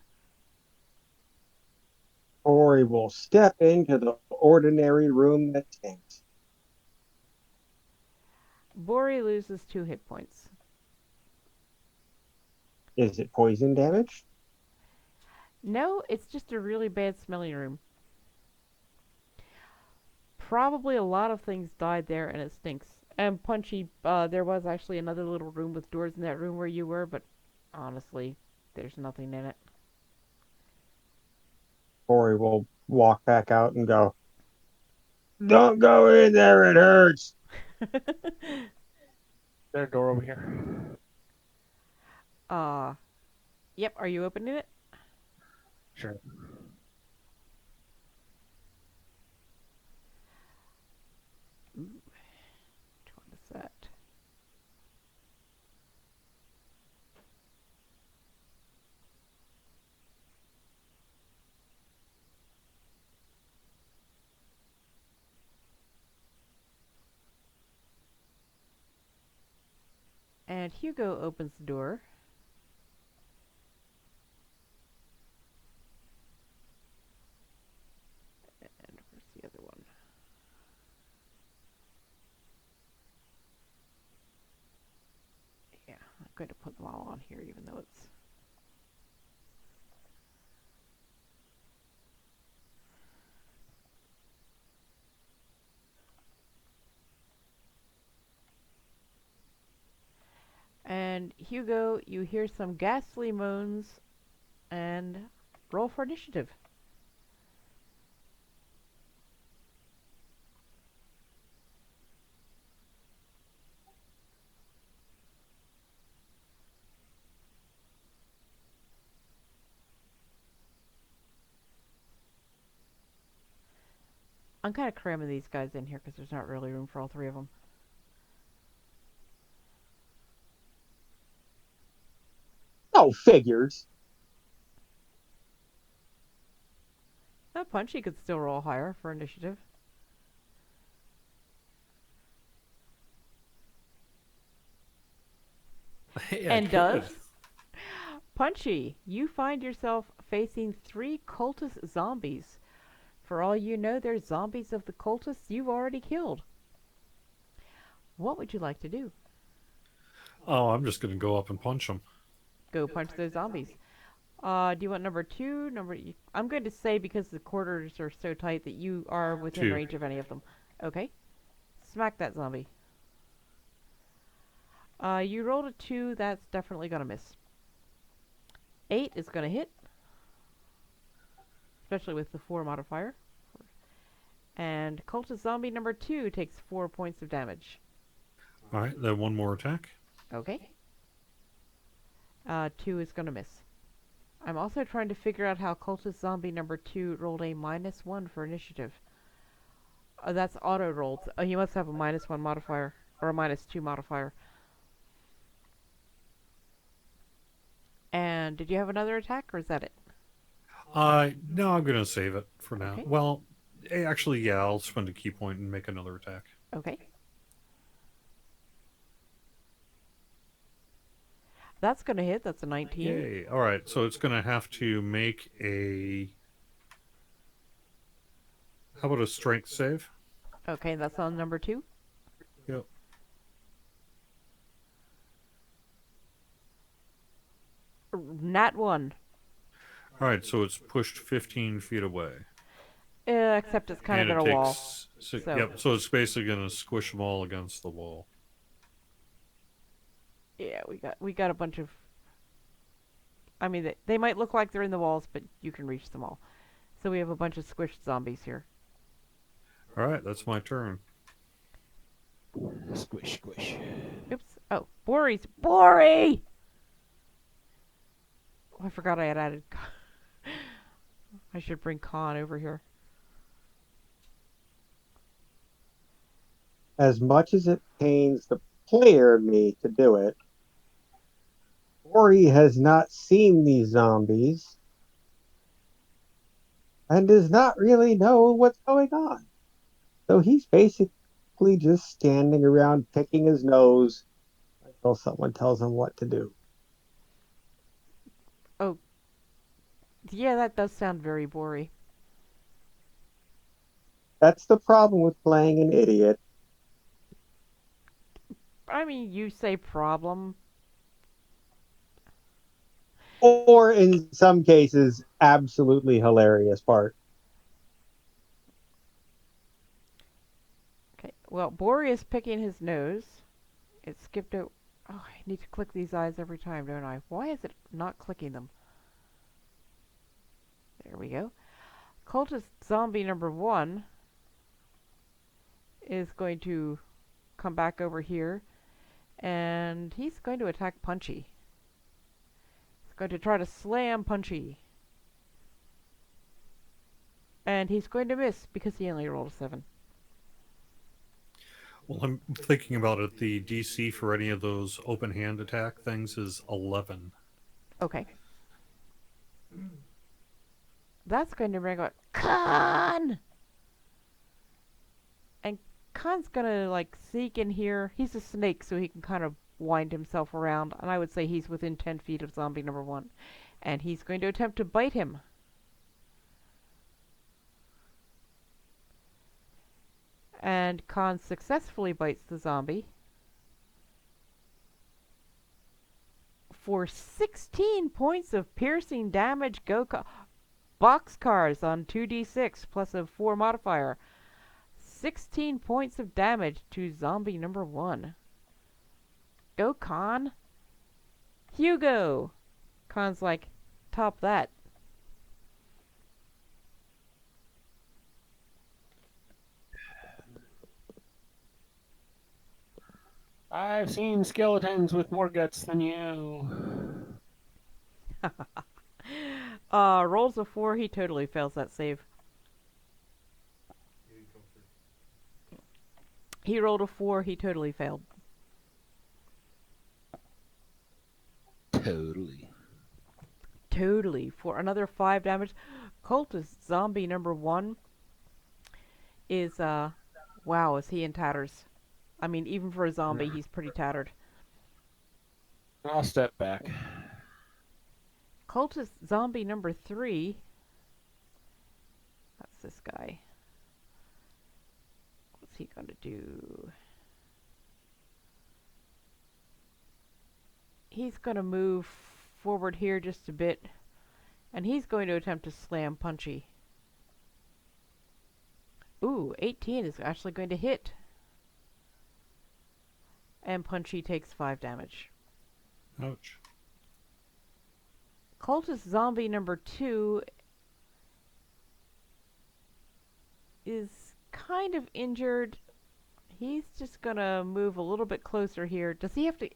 Bori will step into the ordinary room that stinks. Bori loses 2 hit points. Is it poison damage? No, it's just a really bad smelling room. Probably a lot of things died there and it stinks. And Punchy, there was actually another little room with doors in that room where you were, but honestly, there's nothing in it. Bori will walk back out and go, "Don't go in there, it hurts." There a door over here? Uh, yep, are you opening it? Sure. Ooh, which one is that? And Hugo opens the door. And where's the other one? Yeah, I'm going to put them all on here even though it's... And Hugo, you hear some ghastly moans and roll for initiative. I'm kind of cramming these guys in here because there's not really room for all three of them. Oh, figures. That Punchy could still roll higher for initiative. Hey, I And could. does. Punchy, you find yourself facing 3 cultist zombies. For all you know, they're zombies of the cultists you've already killed. What would you like to do? Oh, I'm just gonna go up and punch him. Go punch those zombies. Do you want number 2? I'm going to say because the quarters are so tight that you are within 2. range of any of them. Okay. Smack that zombie. You rolled a 2. That's definitely going to miss. 8 is going to hit. Especially with the 4 modifier. And cultist zombie number 2 takes 4 points of damage. All right, then one more attack. Okay. 2 is going to miss. I'm also trying to figure out how cultist zombie number 2 rolled a -1 for initiative. That's auto rolled. He must have a -1 modifier. Or a -2 modifier. And did you have another attack, or is that it? No, I'm gonna save it for now. Okay. Well, actually, yeah, I'll spend a key point and make another attack. Okay. That's going to hit. That's a 19. Yay! All right, so it's gonna have to make a. How about a strength save? Okay, that's on number 2. Yep. Nat 1. All right, so it's pushed 15 feet away. Except it's kind And of it in a wall. takes. So- Yep, so it's basically gonna squish them all against the wall. Yeah, we got a bunch of... I mean, they might look like they're in the walls, but you can reach them all. So we have a bunch of squished zombies here. All right, that's my turn. Squish, squish. Oops. Oh, Bori's... Bori! Oh, I forgot I had added... I should bring Khan over here. As much as it pains the player me to do it, Bori has not seen these zombies and does not really know what's going on. So he's basically just standing around picking his nose until someone tells him what to do. Oh. Yeah, that does sound very Bori. That's the problem with playing an idiot. I mean, you say problem. Or in some cases, absolutely hilarious part. Okay, well, Bori is picking his nose. It skipped out. Oh, I need to click these eyes every time, don't I? Why is it not clicking them? There we go. Cultist zombie number 1 is going to come back over here And he's going to attack Punchy. He's going to try to slam Punchy. And he's going to miss because he only rolled a 7. Well, I'm thinking about it. The DC for any of those open hand attack things is 11. Okay. That's going to bring out Khan! And Khan's gonna, like, sneak in here. He's a snake, so he can kind of wind himself around. And I would say he's within 10 feet of zombie number 1. And he's going to attempt to bite him. And Khan successfully bites the zombie for 16 points of piercing damage. Go boxcars on 2d6 plus a 4 modifier. 16 points of damage to zombie number 1. Go, Khan. Hugo. Khan's like, top that. I've seen skeletons with more guts than you. Rolls a 4, he totally fails that save. He rolled a 4, he totally failed. Totally. For another 5 damage. Cultist zombie number 1 is, wow, is he in tatters. I mean, even for a zombie, he's pretty tattered. I'll step back. Cultist zombie number 3. That's this guy. What's he gonna do? He's gonna move forward here just a bit, and he's going to attempt to slam Punchy. Ooh, 18 is actually going to hit. And Punchy takes 5 damage. Ouch. Cultist zombie number 2 is kind of injured. He's just gonna move a little bit closer here. Does he have to...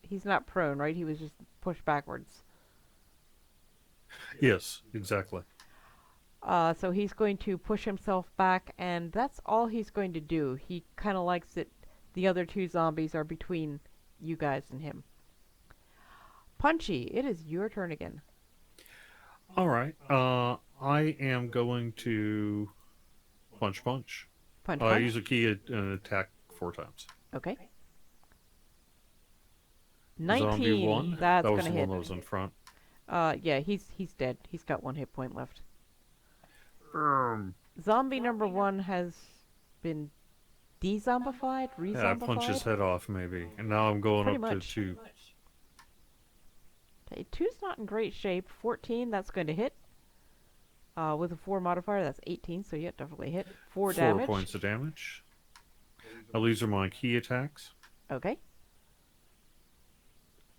He's not prone, right? He was just pushed backwards. Yes, exactly. So he's going to push himself back, and that's all he's going to do. He kind of likes it. The other 2 zombies are between you guys and him. Punchy, it is your turn again. All right. I am going to punch. Punch. Use a key and attack 4 times. Okay. Zombie 19. 1. That's that was gonna the hit. one that was in front. Yeah, he's dead. He's got 1 hit point left. Um, Zombie number 1 has been de-zombified, re-zombified. Yeah, I punch his head off maybe, and now I'm going Pretty up much. to 2. Okay, 2's not in great shape. 14, that's going to hit. With a 4 modifier, that's 18, so yeah, definitely hit. 4 damage. 4 points of damage. Now these are my key attacks. Okay.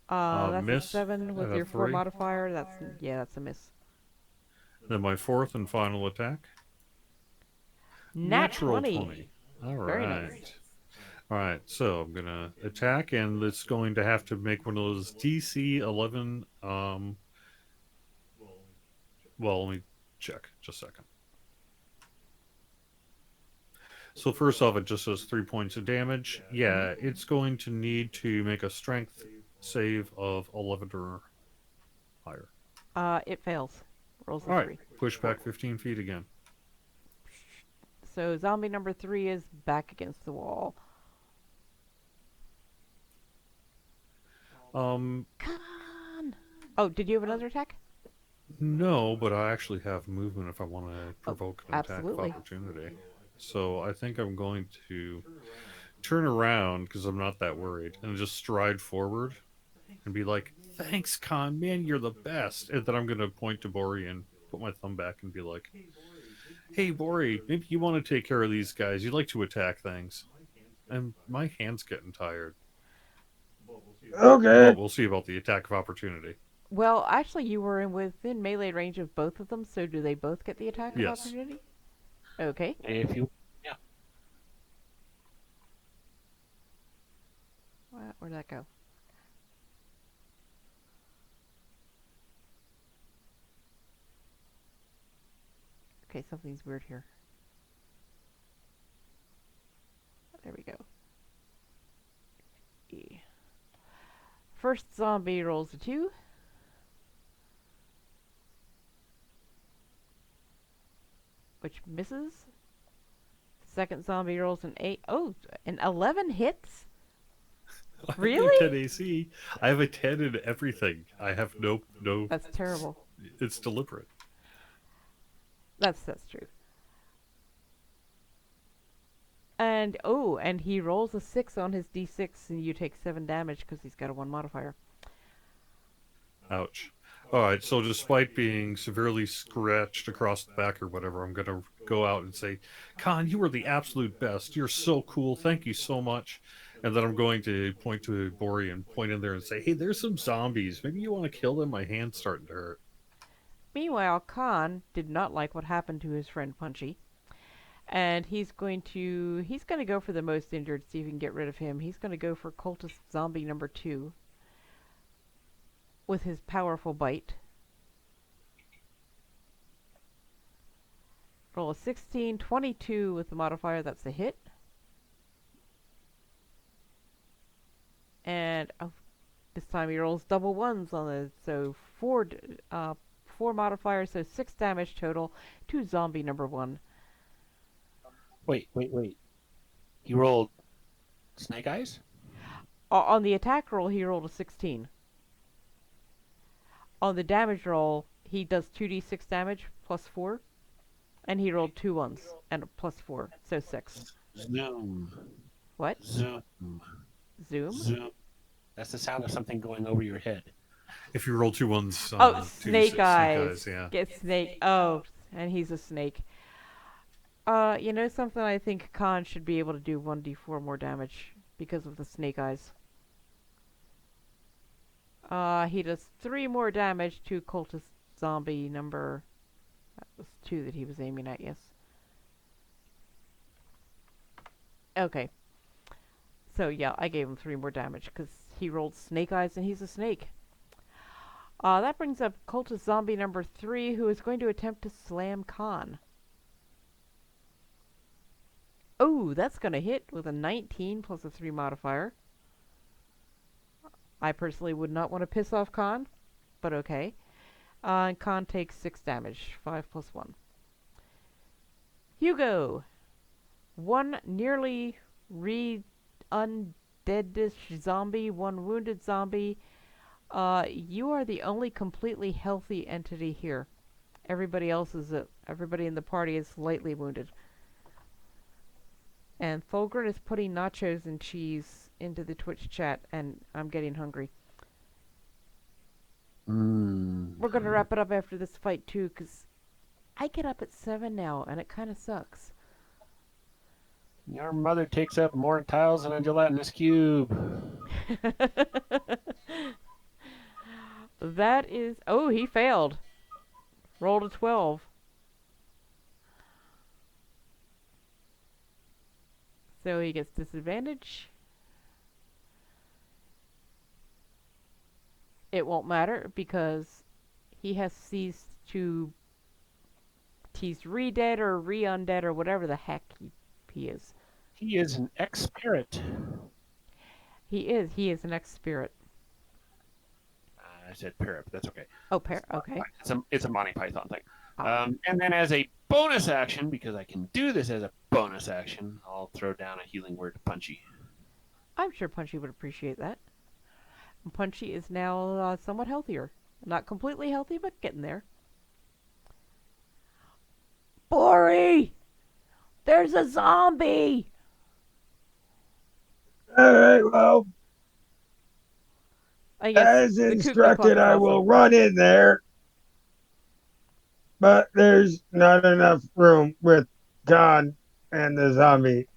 That's miss. a 7 with And a your 4 3. modifier. That's a miss. Then my 4th and final attack. Natural 20. All right. Very nice. All right, so I'm gonna attack, and it's going to have to make one of those DC 11. Well, let me check. Just a second. So first off, it just says 3 points of damage. Yeah, it's going to need to make a strength save of 11 or higher. It fails. Rolls a All 3. right, push back 15 feet again. So zombie number 3 is back against the wall. Come on! Oh, did you have another attack? No, but I actually have movement if I want to provoke an attack of absolutely. opportunity. So I think I'm going to turn around, because I'm not that worried, and just stride forward and be like, "Thanks, Khan, man, you're the best." And then I'm going to point to Bori and put my thumb back and be like, "Hey, Bori, maybe you want to take care of these guys. You like to attack things." And my hand's getting tired. Okay. But we'll see about the attack of opportunity. Well, actually, you were within melee range of both of them, so do they both get the attack of Yes. opportunity? Okay. If you... Well, Where'd that go? Okay, something's weird here. There we go. First zombie rolls a 2. Which misses. Second zombie rolls an 8. Oh, an 11 hits? I have Really? 10 AC. I have a 10 in everything. I have no. That's terrible. It's deliberate. That's true. And and he rolls a 6 on his d6, and you take 7 damage because he's got a 1 modifier. Ouch. Alright, so despite being severely scratched across the back or whatever, I'm gonna go out and say, Khan, you were the absolute best. You're so cool. Thank you so much. And then I'm going to point to Bori and point in there and say, hey, there's some zombies. Maybe you want to kill them? My hand's starting to hurt. Meanwhile, Khan did not like what happened to his friend Punchy. And he's going to go for the most injured, see if he can get rid of him. He's going to go for cultist zombie number 2 with his powerful bite. Roll a 16, 22 with the modifier, that's a hit. And this time he rolls double 1s on it, so 4 modifiers, so 6 damage total to zombie number 1. Wait. He rolled snake eyes? On the attack roll, he rolled a 16. On the damage roll, he does 2d6 damage plus 4. And he rolled 2 1s and a plus 4, so 6. Zoom. What? Zoom. Zoom? Zoom. That's the sound of something going over your head. If you roll 2 1s, Snake eyes. Yeah. Get snake. Oh, and he's a snake. You know something? I think Khan should be able to do 1d4 more damage because of the snake eyes. He does 3 more damage to cultist zombie number... That was 2 that he was aiming at, yes. Okay. So, yeah, I gave him 3 more damage because he rolled snake eyes and he's a snake. That brings up cultist zombie number 3, who is going to attempt to slam Khan. Oh, that's going to hit with a 19 plus a 3 modifier. I personally would not want to piss off Khan, but okay. And Khan takes 6 damage, 5 plus 1. Hugo! 1 nearly undeadish zombie, 1 wounded zombie. You are the only completely healthy entity here. Everybody in the party is lightly wounded. And Thulgrin is putting nachos and cheese into the Twitch chat, and I'm getting hungry. We're going to wrap it up after this fight, too, because I get up at 7 now, and it kind of sucks. Your mother takes up more tiles than a gelatinous cube. That is... Oh, he failed. Rolled a 12. So he gets disadvantage. It won't matter because he has ceased to... He's re-dead or re-undead or whatever the heck he is. He is an ex-spirit. He is an ex-spirit. I said parrot, but that's okay. Oh, okay. It's a Monty Python thing. Oh. And then as a bonus action, because I can do this as a bonus action, I'll throw down a healing word to Punchy. I'm sure Punchy would appreciate that. And Punchy is now somewhat healthier. Not completely healthy, but getting there. Bori! There's a zombie! Alright, well, I guess as the instructed, I also... will run in there. But there's not enough room with Khan and the zombie.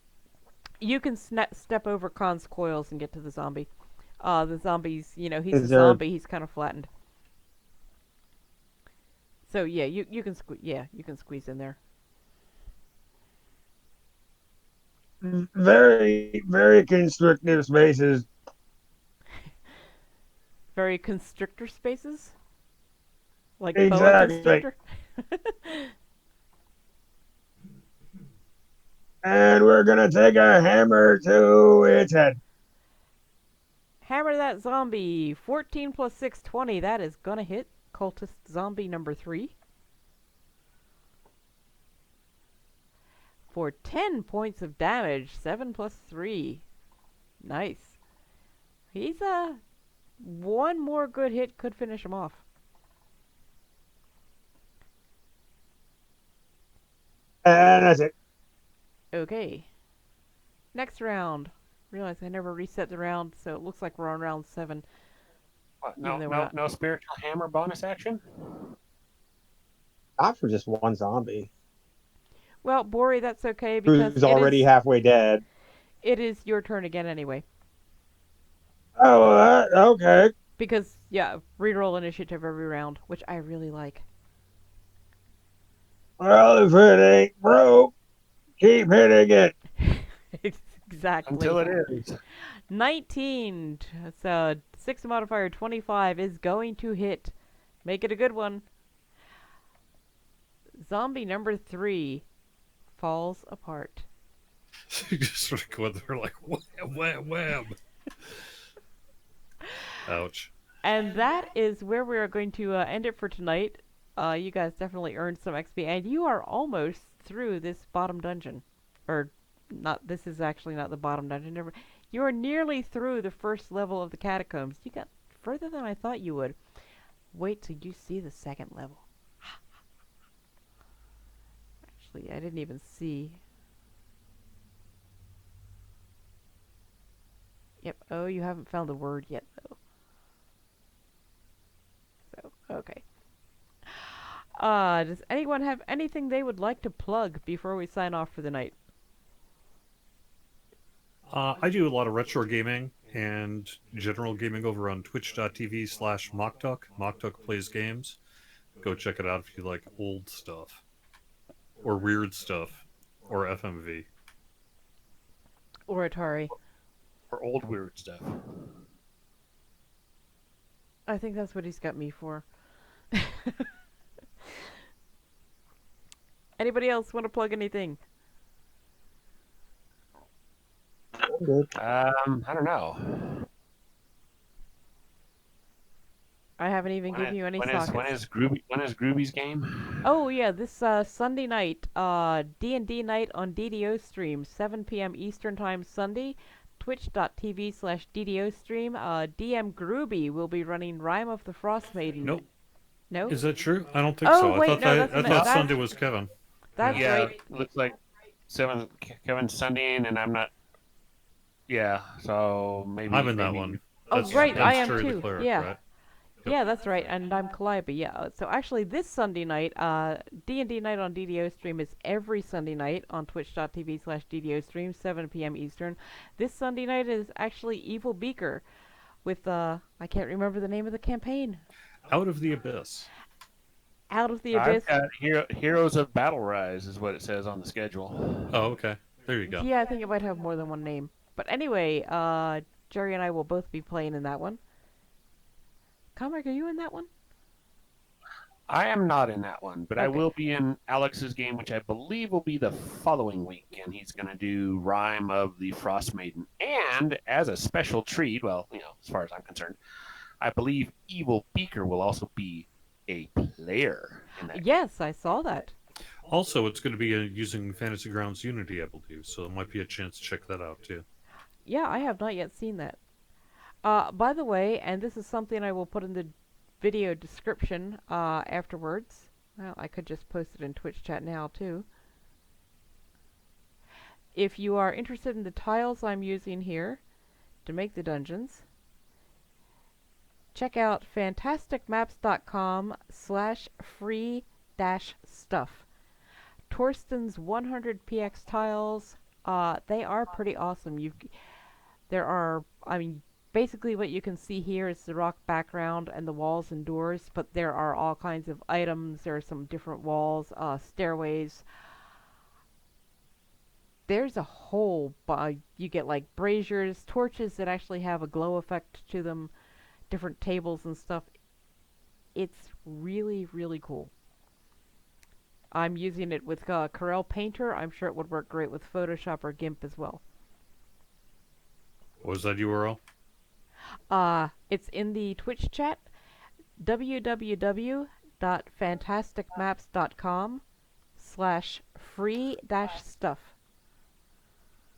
You can step over Khan's coils and get to the zombie. The zombie's, he's a zombie. He's kind of flattened. So yeah, you can squeeze in there. Very, very constrictive spaces. Very constrictor spaces. Like boa Exactly. constrictor. And we're gonna take a hammer to its head. Hammer that zombie. 14 plus 6, 20. That is gonna hit. Cultist zombie number 3. For 10 points of damage. 7 plus 3. Nice. He's one more good hit could finish him off. And that's it. Okay. Next round. Realize I never reset the round, so it looks like we're on round 7. What, Even though we're not. no spiritual hammer bonus action? Not for just one zombie Well, Bori, that's okay because who's already halfway dead. it is your turn again anyway. Oh, okay. Because, yeah, reroll initiative every round, which I really like. Well, if it ain't broke, keep hitting it. Exactly. Until it is. 19. So 6 modifier 25 is going to hit. Make it a good one. Zombie number 3 falls apart. You just sort of go in there like wham, wham, wham. Ouch. And that is where we are going to end it for tonight. You guys definitely earned some XP, and you are almost through this bottom dungeon. Or, not, this is actually not the bottom dungeon. You are nearly through the first level of the Catacombs. You got further than I thought you would. Wait till you see the second level. Actually, I didn't even see. Yep, oh, you haven't found the word yet, though. So, okay. Does anyone have anything they would like to plug before we sign off for the night? I do a lot of retro gaming and general gaming over on twitch.tv/MockDuck. MockDuck plays games. Go check it out if you like old stuff. Or weird stuff. Or FMV. Or Atari. Or old weird stuff. I think that's what he's got me for. Anybody else want to plug anything? I'm good. I don't know. I haven't even given you any sockets. When is Groovy's game? Oh yeah, this Sunday night, D&D night on DDO stream, 7 p.m. Eastern Time Sunday, twitch.tv/DDO stream. DM Grooby will be running Rime of the Frost Maiden. Nope. No? Is that true? I don't think Oh, so. wait, I no, thought, that's Sunday was Kevin. That's yeah, right. looks like Kevin's Sunday, and I'm not. Yeah, so maybe I'm in that one. Oh, That's, right, that's I am Terry the too. Cleric, Yeah. right? Yeah, that's right, and I'm Calliope, yeah. So actually this Sunday night, D&D night on DDO stream is every Sunday night on twitch.tv/DDO stream, 7 p.m. Eastern. This Sunday night is actually Evil Beaker with, I can't remember the name of the campaign. Out of the Abyss. Out of the Abyss. I've got Heroes of Battle Rise is what it says on the schedule. Oh, okay. There you go. Yeah, I think it might have more than one name. But anyway, Jerry and I will both be playing in that one. Comrade, are you in that one? I am not in that one, but I Okay. will be in Alex's game, which I believe will be the following week, and he's going to do Rime of the Frost Maiden. And as a special treat, well, as far as I'm concerned, I believe Evil Beaker will also be a player in that. Yes, I saw that. Also, it's going to be using Fantasy Grounds Unity, I believe, so it might be a chance to check that out, too. Yeah, I have not yet seen that. By the way, and this is something I will put in the video description afterwards. Well, I could just post it in Twitch chat now, too. If you are interested in the tiles I'm using here to make the dungeons, check out fantasticmaps.com/free-stuff. Torsten's 100 PX tiles, they are pretty awesome. Basically what you can see here is the rock background and the walls and doors, but there are all kinds of items. There are some different walls, stairways. There's a whole, you get like braziers, torches that actually have a glow effect to them, different tables and stuff. It's really, really cool. I'm using it with Corel Painter. I'm sure it would work great with Photoshop or GIMP as well. What was that URL? It's in the Twitch chat, www.fantasticmaps.com/free-stuff.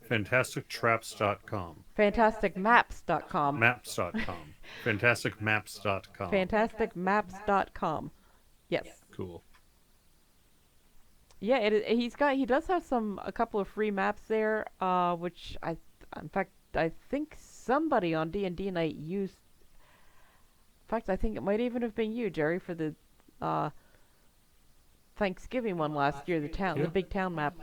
FantasticTraps.com. Fantasticmaps.com. Maps.com. FantasticMaps.com. Fantasticmaps.com. Yes. Cool. Yeah, he does have a couple of free maps there, which in fact, I think somebody on D&D Night used. In fact, I think it might even have been you, Jerry, for the Thanksgiving one last year, the big town map.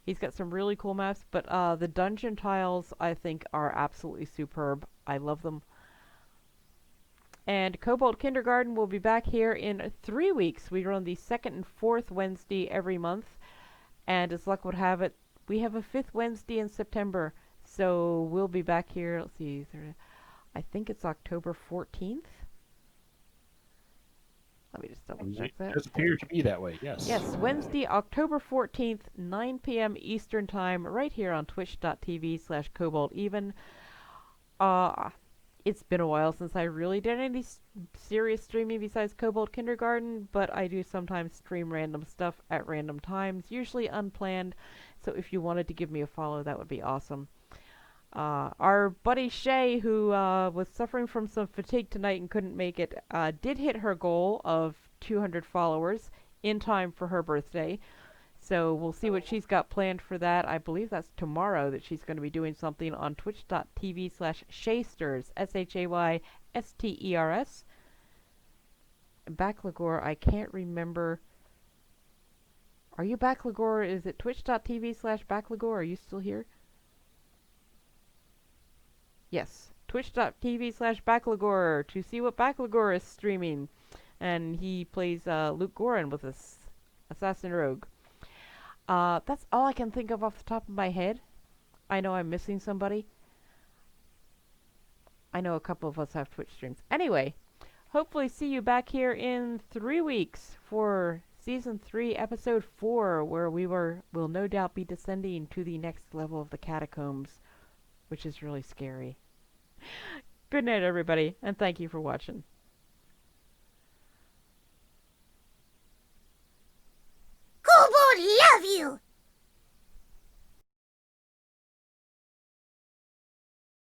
He's got some really cool maps, but the dungeon tiles I think are absolutely superb. I love them. And Kobold Kindergarten will be back here in 3 weeks. We run the second and fourth Wednesday every month. And as luck would have it, we have a fifth Wednesday in September. So we'll be back here, let's see, I think it's October 14th. Let me just double check that. It does appear to be that way, yes. Yes, Wednesday, October 14th, 9 p.m. Eastern Time, right here on twitch.tv/koboldeven. It's been a while since I really did any serious streaming besides Kobold Kindergarten, but I do sometimes stream random stuff at random times, usually unplanned, so if you wanted to give me a follow, that would be awesome. Our buddy Shay, who was suffering from some fatigue tonight and couldn't make it, did hit her goal of 200 followers in time for her birthday. So we'll see what she's got planned for that. I believe that's tomorrow that she's going to be doing something on twitch.tv/Shaysters, SHAYSTERS. Backlagor, I can't remember. Are you Backlagor? Is it twitch.tv/Backlagor? Are you still here? Yes, twitch.tv/Backlagor to see what Backlagor is streaming. And he plays Luke Gorin with us, Assassin Rogue. That's all I can think of off the top of my head. I know I'm missing somebody. I know a couple of us have Twitch streams. Anyway, hopefully see you back here in 3 weeks for Season 3, Episode 4, where will no doubt be descending to the next level of the Catacombs, which is really scary. Good night, everybody, and thank you for watching.